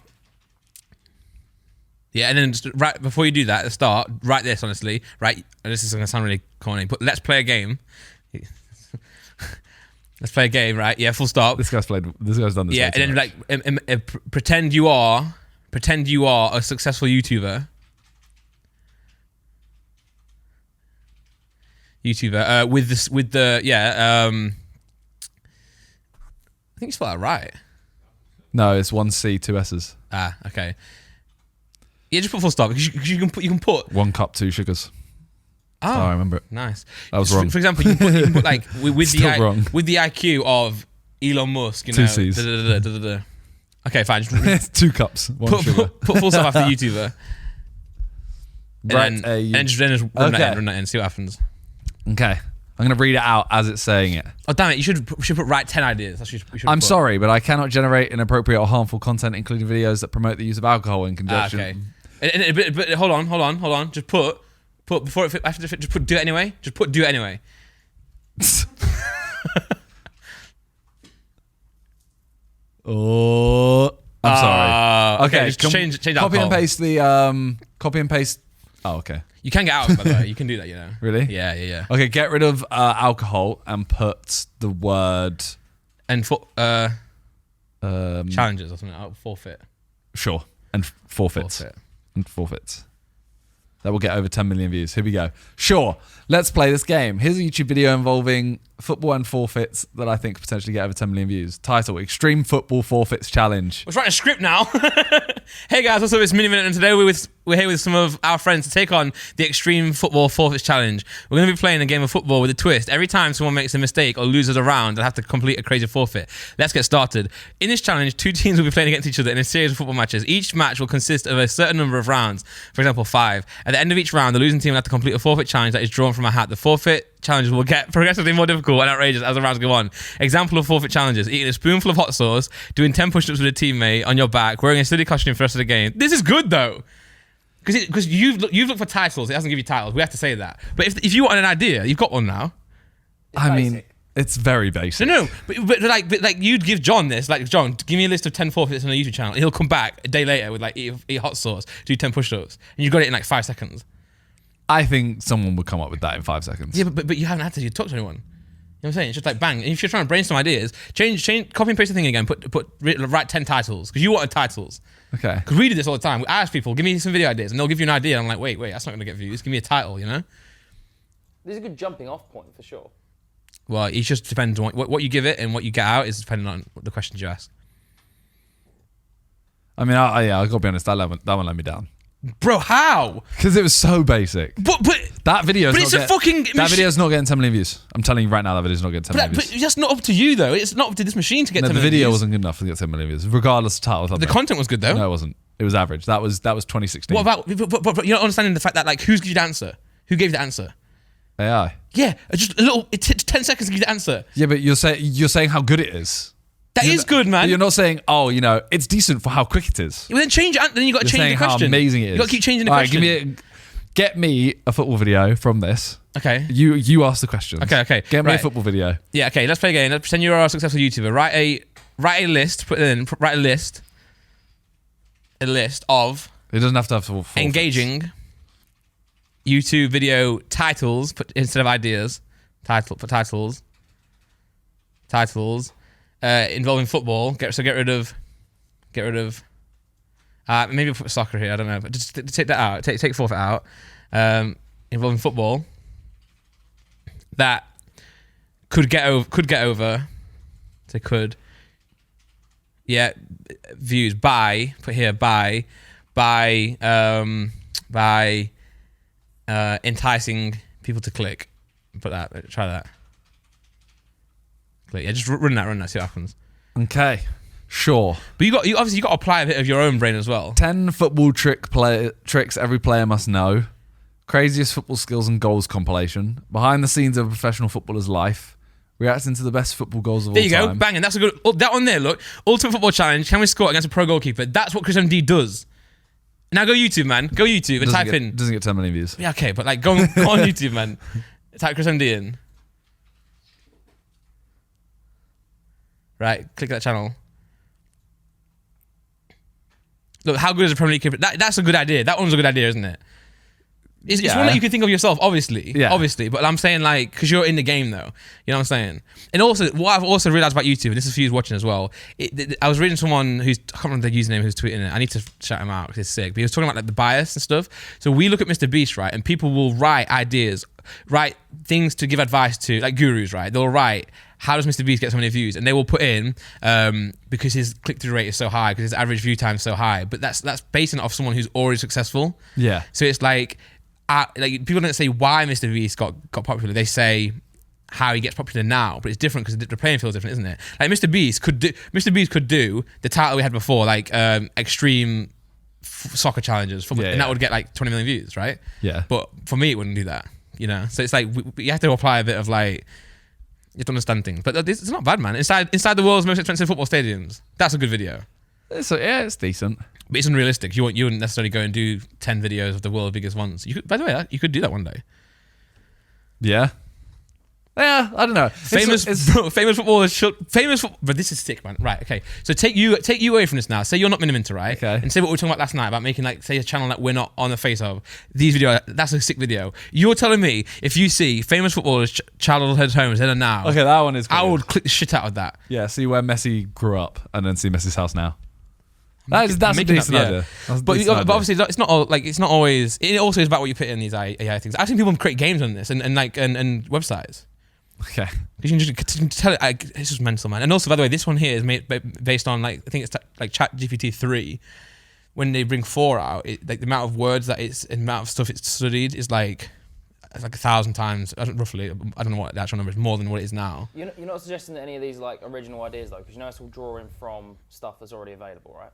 yeah, and then just right before you do that, at the start, write this honestly. Right, this is going to sound really corny, but let's play a game. Let's play a game, right? Yeah, full stop. This guy's done this. Yeah, way too and much. then like pretend you are a successful YouTuber. With the I think you spelled that right. No, it's 1 C, 2 S's. Ah, okay. Yeah, just put full stop because you can put 1 cup, 2 sugars. oh, I remember it. nice. That was Just wrong. For example, you can put like with Still wrong. with the IQ of Elon Musk, you know. 2 C's. Da-da-da-da-da-da. Okay, fine. Just It's 2 cups, 1 sugar. put full stop after YouTuber. Right, And then just run that okay. in, see what happens. Okay. I'm going to read it out as it's saying it. Oh damn it! You should put right 10 ideas. That's what you should I'm put. sorry, but I cannot generate inappropriate or harmful content, including videos that promote the use of alcohol in conjunction. Okay. But hold on. Just put before it after just put do it anyway. Just put do it anyway. Oh, I'm sorry. Okay, just change copy alcohol. and paste the copy and paste. Oh, okay. You can get out of it, by the way. You can do that, you know. Really? Yeah. Okay, get rid of alcohol and put the word And for challenges or something. Forfeit. sure and forfeits Forfeit. and forfeits. That will get over 10 million views. Here we go. Sure, let's play this game. Here's a YouTube video involving football and forfeits that I think potentially get over 10 million views. Title: Extreme Football Forfeits Challenge. Let's write a script now. Hey guys, what's up? It's Mini Minute, and today we're here with some of our friends to take on the Extreme Football Forfeits Challenge. We're going to be playing a game of football with a twist. Every time someone makes a mistake or loses a round, they'll have to complete a crazy forfeit. Let's get started. In this challenge, 2 teams will be playing against each other in a series of football matches. Each match will consist of a certain number of rounds, for example 5. At the end of each round, the losing team will have to complete a forfeit challenge that is drawn from a hat. The forfeit challenges will get progressively more difficult and outrageous as the rounds go on. Example of forfeit challenges: eating a spoonful of hot sauce, doing 10 push-ups with a teammate on your back, wearing a silly costume for the rest of the game. This is good though, because you've looked for titles. It doesn't give you titles. We have to say that. But if you want an idea, you've got one now. I mean, it's very basic. No, but like you'd give John this, like, John, give me a list of 10 forfeits on a YouTube channel. He'll come back a day later with like eat hot sauce, do 10 push-ups, and you've got it in like 5 seconds. I think someone would come up with that in 5 seconds. Yeah, but you haven't had to talk to anyone. You know what I'm saying? It's just like bang. And if you're trying to brainstorm ideas, change, copy and paste the thing again. Write 10 titles because you wanted titles. Okay. Because we do this all the time. We ask people, give me some video ideas, and they'll give you an idea. And I'm like, wait, that's not going to get views. Give me a title, you know? This is a good jumping off point for sure. Well, it just depends on what you give it and what you get out is depending on the questions you ask. I mean, I got to be honest, that one let me down. Bro, how? Because it was so basic. But That video But it's a fucking that video's not getting 10 million views. I'm telling you right now, that video's not getting 10 million but views. that's not up to you though. It's not up to this machine to get No, 10 the million video views. wasn't good enough to get 10 million views, regardless of title. The content was good though. No, it wasn't. It was average. That was 2016. What about? But you're not understanding the fact that like who's gave you the answer? Who gave the answer? AI? Yeah, just a little. It takes 10 seconds to give you the answer. Yeah, but you're saying how good it is. That is good, man. But you're not saying, oh, it's decent for how quick it is. Well, then change it. Then you got to You're change saying the question. how amazing it is. You got to keep changing the All right, question. get me a football video from this. Okay. You ask the questions. Okay. Get me a Right. football video. Yeah. Okay. Let's play a game. Let's pretend you're a successful YouTuber. Write a list. Put it in. Write a list. A list of It doesn't have to have full engaging YouTube video titles. Put instead of ideas. Put titles. Involving football. Get rid of. Maybe put soccer here. I don't know. But just take that out. Take forfeit out. Involving football. That could get over. Say could. Yeah. Views by. Put here by enticing people to click. Put that. Try that. Click. Yeah. Just run that. See what happens. Okay. Sure. But you obviously got to apply a bit of your own brain as well. 10 football tricks every player must know. Craziest football skills and goals compilation. Behind the scenes of a professional footballer's life. Reacting to the best football goals of all time. There you go, banging. That's a good. That one there. Look, Ultimate Football Challenge. Can we score against a pro goalkeeper? That's what Chris MD does. Now go YouTube, man. Go YouTube and type in. Doesn't get 10 million views. Yeah, okay, but like go on YouTube, man. Type Chris MD in. Right, click that channel. Look, how good is a Premier League keeper? That's a good idea. That one's a good idea, isn't it? It's Yeah. one that you can think of yourself, obviously. Yeah. Obviously. But I'm saying, like, because you're in the game, though. You know what I'm saying? And also, what I've also realized about YouTube, and this is for you watching as well, I was reading someone who's, I can't remember the username who's tweeting it. I need to shout him out because it's sick. But he was talking about, like, the bias and stuff. So we look at Mr. Beast, right? And people will write ideas, write things to give advice to, like gurus, right? They'll write, how does Mr. Beast get so many views? And they will put in, because his click-through rate is so high, because his average view time is so high. But that's basing it off someone who's already successful. Yeah. So it's like people don't say why Mr. Beast got popular. They say how he gets popular now, but it's different because the playing field is different, isn't it? Like Mr. Beast could do the title we had before, like extreme soccer challenges, and that would get like 20 million views, right? Yeah. But for me, it wouldn't do that, you know. So it's like you have to apply a bit of like, you have to understand things. But it's not bad, man. Inside the world's most expensive football stadiums, that's a good video. It's decent. But it's unrealistic. You wouldn't necessarily go and do 10 videos of the world's biggest ones. By the way, you could do that one day. Yeah. Yeah, I don't know. Famous footballers but this is sick, man. Right, okay. So take you away from this now. Say you're not Miniminter, right? Okay. And say what we were talking about last night about making, like, say a channel that we're not on the face of. These videos, that's a sick video. You're telling me if you see famous footballers, childhood homes then and now. Okay, that one is good. I would click the shit out of that. Yeah, see where Messi grew up and then see Messi's house now. That's a Making decent up, yeah. idea. That's a But decent idea. obviously, it's not all, like, it's not always. It also is about what you put in these AI things. I've seen people create games on this and websites. Okay. Because you can tell it. It's just mental, man. And also, by the way, this one here is made based on, like, I think it's like ChatGPT 3. When they bring 4 out, like the amount of words that the amount of stuff it's studied is like 1,000 times, roughly. I don't know what the actual number is, more than what it is now. You're not suggesting that any of these like original ideas though, because it's all drawing from stuff that's already available, right?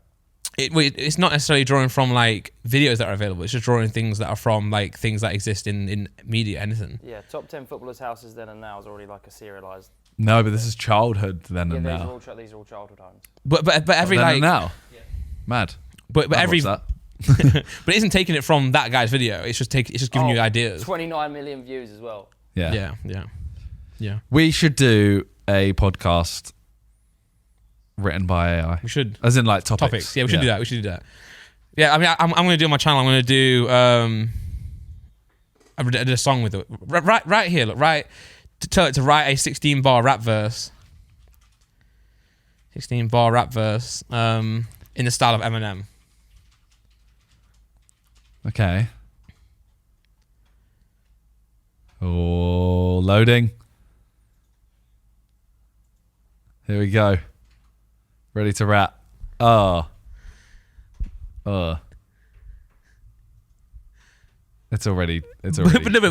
It's not necessarily drawing from like videos that are available. It's just drawing things that are from like things that exist in media, anything. Yeah, top 10 footballers' houses then and now is already like a serialized. No, but this is childhood then and These now. are all childhood homes. But every Then like and now? Yeah. Mad. but I'd every watch that. but it isn't taking it from that guy's video. It's just giving you ideas. 29 million views as well. Yeah. Yeah. We should do a podcast written by AI. We should. As in like topics. Yeah, we should do that. We should do that. Yeah, I mean, I'm going to do on my channel. I'm going to do I did a song with it. Right here, look, right. To tell it to write a 16-bar rap verse. 16-bar rap verse in the style of Eminem. Okay. Oh, loading. Here we go. Ready to rap. It's already. But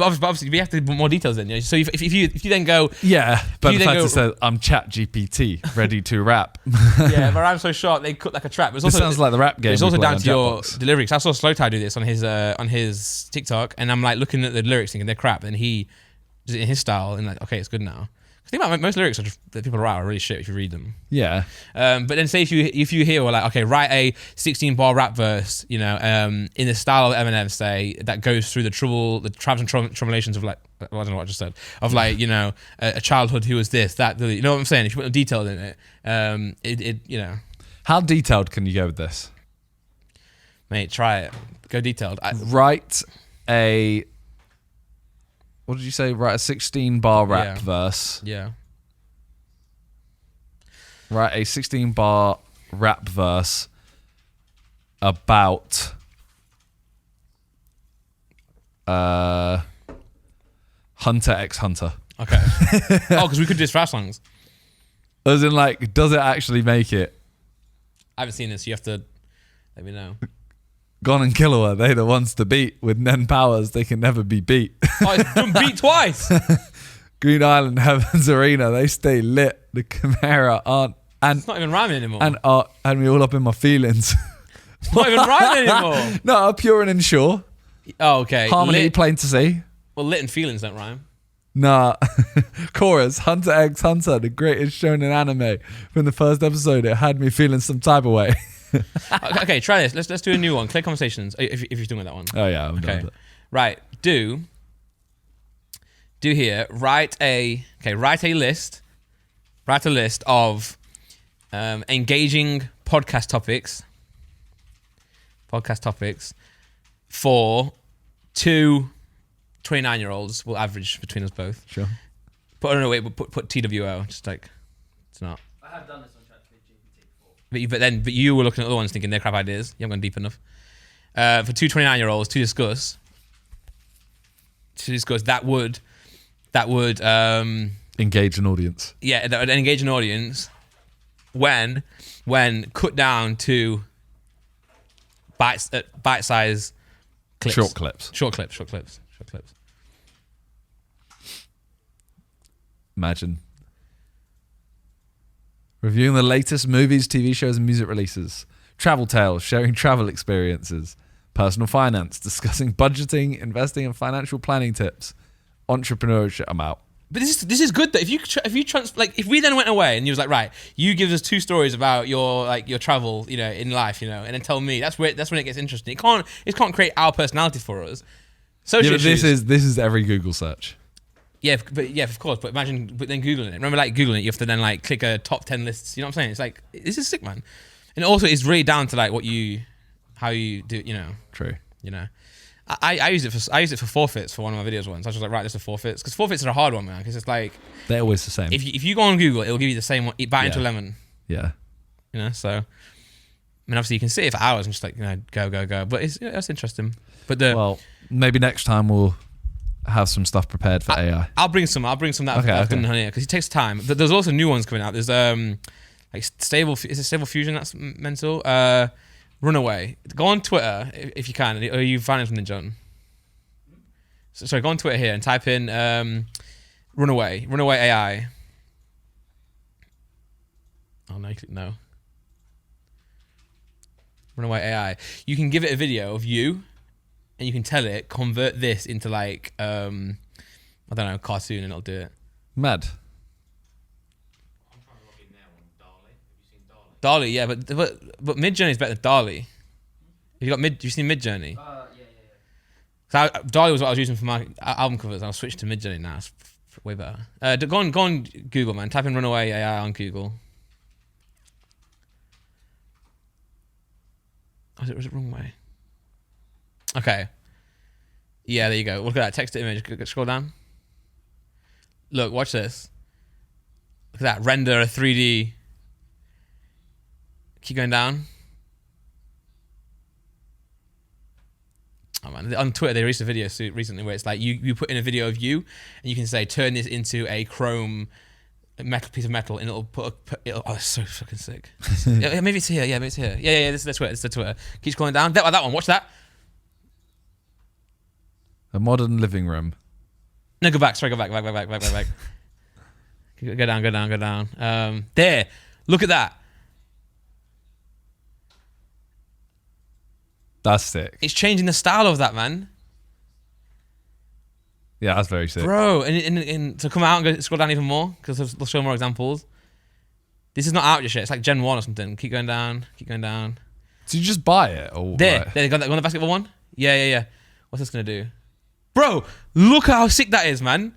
obviously we have to put more details in. You know? So if you then go, Yeah, but You the then fact go- it says I'm ChatGPT, ready to rap. yeah, but I'm so short, they cut like a trap. But it's This also, sounds like the rap game. it's we also play down on to your Jackbox. delivery. Cause I saw Slow Tie do this on his TikTok, and I'm like looking at the lyrics thinking they're crap, and he just in his style and like, okay, it's good now. I think about most lyrics are just, that people write are really shit if you read them. Yeah. But then say if you hear like, okay, write a 16-bar rap verse, you know, in the style of Eminem, say, that goes through the trials and tribulations of like, well, I don't know what I just said, of like, you know, a childhood who was this, that, you know what I'm saying? If you put the detail in it, you know, How detailed can you go with this? mate, try it. Go detailed. Write a. What did you say? Write a 16-bar rap Yeah. verse. Yeah. Write a 16-bar rap verse about Hunter x Hunter. Okay. Oh, because we could do this for our songs. As in, like, does it actually make it? I haven't seen this. You have to let me know. Gone and Killua, they the ones to beat. With Nen powers, they can never be beat. Oh, it's been beat twice. Green Island, Heaven's Arena, they stay lit. The Chimera aren't. It's not even rhyming anymore. And had me all up in my feelings. It's not even rhyming anymore. No, pure and ensure. Oh, okay. Harmony Lit, plain to see. well, lit and feelings don't rhyme. Nah. Chorus, Hunter x Hunter, the greatest shown in anime. From the first episode, it had me feeling some type of way. Okay, try this. Let's do a new one. Click conversations. If you're doing that one. Oh, yeah. I'm done Okay. with it. Right. Do here. Write a list. Write a list of engaging podcast topics. For two 29-year-olds will average between us both. Sure. But I don't know, wait, put TWO, just like, it's not. I have done this on ChatGPT before. But you were looking at other ones thinking they're crap ideas. You haven't gone deep enough. For two 29-year-olds to discuss, that would Engage an audience. yeah, that would engage an audience when cut down to bite-size clips. Short clips. Short clips. Imagine. Reviewing the latest movies, TV shows, and music releases. Travel tales, sharing travel experiences. Personal finance, discussing budgeting, investing, and financial planning tips. Entrepreneurship. I'm out. But this is good though. If we then went away and you was like, right, you give us 2 stories about your travel, in life, and then tell me, that's when it gets interesting. It can't create our personality for us. Social issues. This is every Google search. Yeah, of course. But imagine, then Googling it. Remember, like Googling it, you have to then like click a top 10 lists. You know what I'm saying? It's like, this is sick, man. And also, it's really down to like how you do. True. I use it for forfeits for one of my videos once. I was just like, right, this is forfeits, because forfeits are a hard one, man. Because it's like They're always the same. if you go on Google, it'll give you the same one. Bite into a lemon. Yeah. So I mean, obviously you can sit it for hours and just like go. But that's interesting. But Well, maybe next time we'll have some stuff prepared for AI. I'll bring some that I've done here because it takes time. But there's also new ones coming out. There's like stable. Is it Stable Fusion? That's mental. Runaway. Go on Twitter if you can. Or are you finding something, John? Sorry, go on Twitter here and type in Runaway AI. Oh no, you click no. Runaway AI. You can give it a video of you, and you can tell it convert this into like I don't know, cartoon, and it'll do it. Mad. Dali, yeah, but Midjourney is better than Dali. Have you seen Midjourney? Yeah. So Dali was what I was using for my album covers. I'll switch to Midjourney now. It's way better. Go on Google, man. Type in Runaway AI on Google. Was it wrong way? Okay. Yeah, there you go. Look at that text to image. Scroll down. Look, watch this. Look at that. Render a 3D. Keep going down. Oh man, on Twitter they released a video recently where it's like you put in a video of you and you can say turn this into a chrome piece of metal and it'll oh, it's so fucking sick. Yeah, maybe it's here. Yeah, maybe it's here. Yeah. This is the Twitter. Keep scrolling down. That one. Watch that. A modern living room. No, go back. Sorry, go back. Go down. There. Look at that. That's sick. It's changing the style of that, man. Yeah, that's very sick. Bro, and to come out and go scroll down even more, because they'll show more examples. This is not out just yet. It's like Gen 1 or something. Keep going down. Did you just buy it? Or There, they got that. You want the basketball one? Yeah. What's this gonna do? Bro, look at how sick that is, man.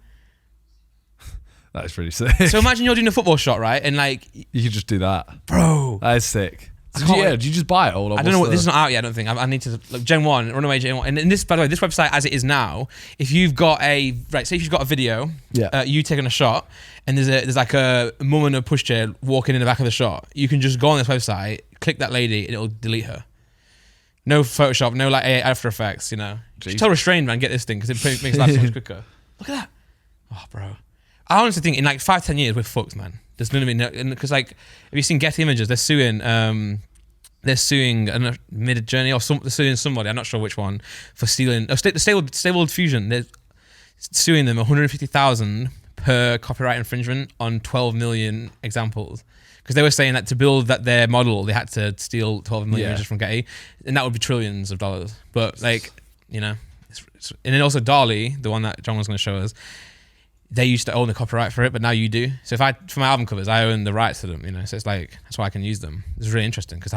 That is pretty sick. So imagine you're doing a football shot, right? And like, you could just do that. bro. That is sick. can't- Did you just buy it? Or I don't know what this is not out yet. I don't think. I need to look. Gen 1, Runaway Gen 1, and this, by the way, this website as it is now, if you've got say if you've got a video, you taking a shot, and there's like a mum in a pushchair walking in the back of the shot, you can just go on this website, click that lady, and it'll delete her. No Photoshop, no like After Effects, Just tell Restrained, man, get this thing because it makes life so much quicker. Look at that. Oh, bro. I honestly think in like 5-10 years we're fucked, man. There's gonna be no, because like, have you seen Getty Images? They're suing Midjourney or they're suing somebody. I'm not sure which one for stealing. Stable Fusion. They're suing them 150,000 per copyright infringement on 12 million examples. Because they were saying that to build their model, they had to steal 12 million images from Getty, and that would be trillions of dollars. But like, and then also Dali, the one that John was going to show us, they used to own the copyright for it, but now you do. So for my album covers, I own the rights to them. So it's like that's why I can use them. It's really interesting because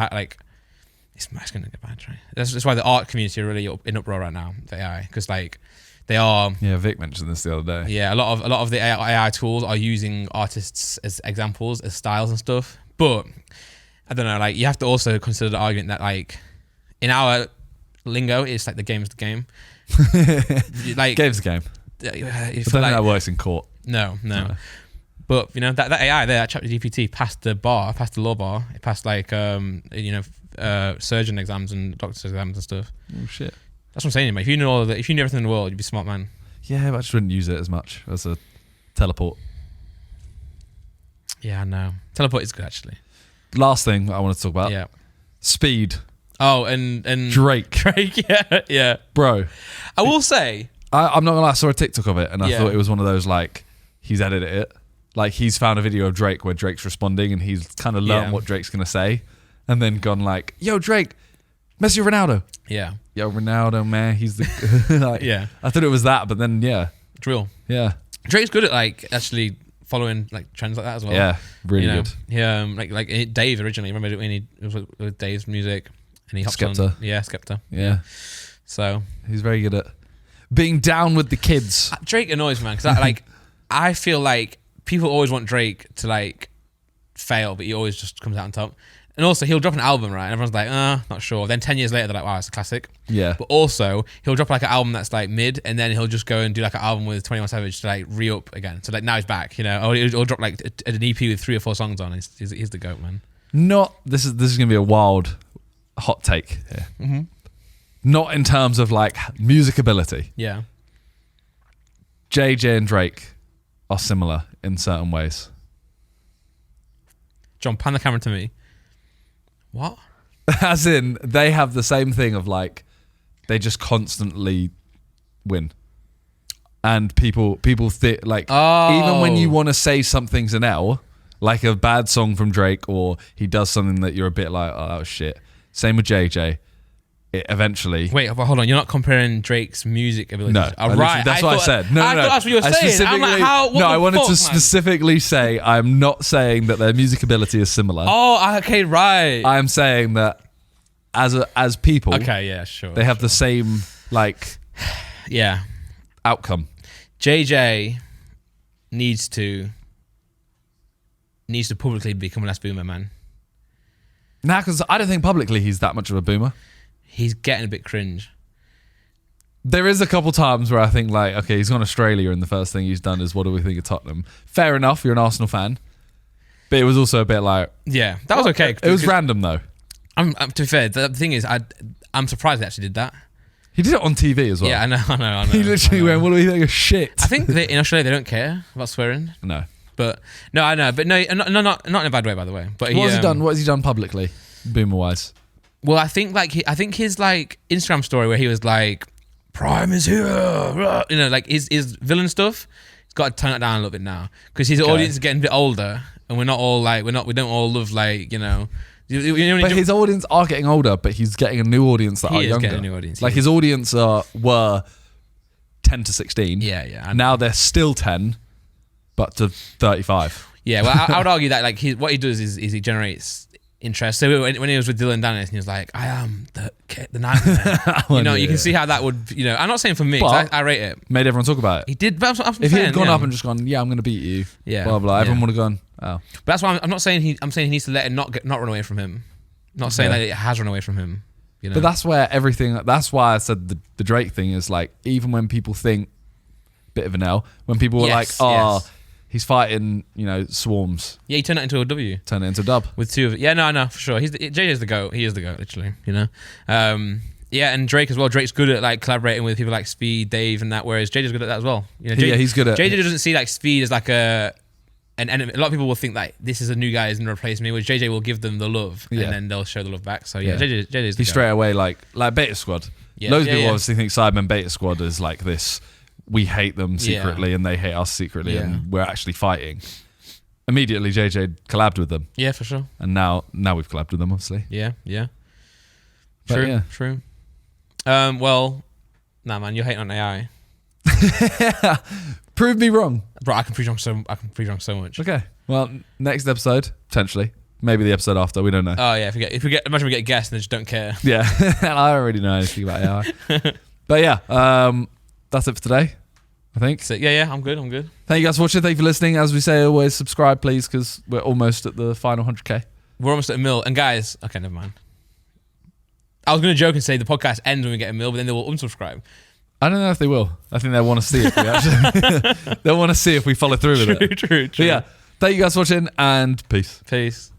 it's going to get bad, right? That's why the art community are really in uproar right now. The AI, because like. They are. Yeah, Vic mentioned this the other day. Yeah, a lot of the AI tools are using artists as examples, as styles and stuff. But I don't know, like you have to also consider the argument that like in our lingo. It's like the game's the game. Like Game's a game. if I don't think that works in court. no. But you know that AI there, that ChatGPT passed the law bar. It passed like surgeon exams and doctor's exams and stuff. Oh shit. That's what I'm saying, mate. If you knew if you knew everything in the world, you'd be a smart man. Yeah, but I just wouldn't use it as much as a teleport. Yeah, I know. Teleport is good actually. Last thing I want to talk about. Yeah. Speed. Oh, and Drake. yeah. Bro. I will say. I'm not gonna lie, I saw a TikTok of it and I Yeah. thought it was one of those like he's edited it. Like he's found a video of Drake where Drake's responding and he's kind of learned Yeah. what Drake's gonna say and then gone like, yo Drake, Messi or Ronaldo? Yeah. Yo Ronaldo, man, he's the like, Yeah. I thought it was that, but then yeah. It's real. Yeah. Drake's good at like actually following like trends like that as well. Yeah. Really You know? good. Yeah. Like Dave originally. Remember when he was with Dave's music and he hopped on. Skepta. Yeah, Skepta. Yeah. So He's very good at being down with the kids. Drake annoys me, man, because I feel like people always want Drake to like fail, but he always just comes out on top. And also, he'll drop an album, right? And everyone's like, not sure. Then 10 years later, they're like, wow, it's a classic. Yeah. But also, he'll drop like an album that's like mid, and then he'll just go and do like an album with 21 Savage to like re-up again. So like now he's back, you know? Or he'll drop like an EP with 3 or 4 songs on. He's the GOAT, man. This is gonna be a wild hot take here. Mm-hmm. Not in terms of like music ability. Yeah. JJ and Drake are similar in certain ways. John, pan the camera to me. What? As in, they have the same thing of like, they just constantly win. And people think like, even when you want to say something's an L, like a bad song from Drake, or he does something that you're a bit like, oh, that was shit. Same with JJ. It eventually. Wait, but hold on. You're not comparing Drake's music abilities. No, Right. that's what I said. No, I thought that's what you were saying. I'm like, how? What no, the I wanted fuck, to man? specifically say I'm not saying that their music ability is similar. Oh, okay, right. I am saying that as people, Okay, yeah, sure. they have the same like Yeah. outcome. JJ needs to publicly become a less boomer, man. Nah, because I don't think publicly he's that much of a boomer. He's getting a bit cringe. There is a couple times where I think like, okay, he's gone to Australia and the first thing he's done is what do we think of Tottenham? Fair enough, you're an Arsenal fan. But it was also a bit like... Yeah, that was okay. It was random though. To be fair, the thing is, I'm surprised they actually did that. He did it on TV as well. Yeah, I know. He literally went, what do we think of shit? I think in Australia they don't care about swearing. No. But no, I know. But no, not in a bad way, by the way. But What has he done? What has he done publicly, boomer wise? Well, I think his like Instagram story where he was like, "Prime is here," you know, like his villain stuff. He's got to tone it down a little bit now because his audience is getting a bit older, and we're not all like we don't all love like you know. But his audience are getting older, but he's getting a new audience that are younger. Getting a new audience. Like his audience were 10 to 16. Yeah. Now they're still 10, but to 35. Yeah, well, I would argue that like what he does is he generates interest. So when he was with Dylan Dennis, and he was like, "I am the nightmare." You know, you can see how that would. You know, I'm not saying for me, 'cause I rate it. Made everyone talk about it. He did, but I'm If he had gone yeah. up and just gone, yeah, I'm going to beat you. Yeah, Blah blah. Everyone would have gone, oh. But that's why I'm not saying I'm saying he needs to let it not run away from him. Not saying that it has run away from him. You know? But that's where everything. That's why I said the Drake thing is like, even when people think bit of an L, when people were like, yes. He's fighting, you know, swarms. Yeah, he turned it into a W. Turn it into a dub. With 2 of it. Yeah, no, for sure. JJ's the GOAT. He is the GOAT, literally, you know? Yeah, and Drake as well. Drake's good at like collaborating with people like Speed, Dave, and that, whereas JJ's good at that as well. You know, Yeah, he's good at... JJ doesn't see like Speed as like an enemy. A lot of people will think like this is a new guy who's going to replace me, whereas JJ will give them the love, and then they'll show the love back. So yeah. JJ's the He's GOAT. straight away like Beta Squad. Yeah. Loads of people obviously think Sidemen Beta Squad is like this, we hate them secretly and they hate us secretly and we're actually fighting. Immediately JJ collabed with them. Yeah, for sure. And now we've collabed with them, obviously. Yeah. But True, yeah. true. Well, nah, man, you're hating on AI. Prove me wrong. Bro, I can prove wrong so much. Okay. Well, next episode, potentially. Maybe the episode after, we don't know. Oh yeah, imagine we get a guest and they just don't care. Yeah. I don't really know anything about AI. But yeah, that's it for today, I think. So, yeah, I'm good. Thank you guys for watching. Thank you for listening. As we say, always subscribe, please, because we're almost at the final 100K. We're almost at 1 mil. And guys, okay, never mind. I was going to joke and say the podcast ends when we get a mil, but then they will unsubscribe. I don't know if they will. I think they want to see if we actually. They want to see if we follow through with it. True. But yeah, thank you guys for watching, and peace. Peace.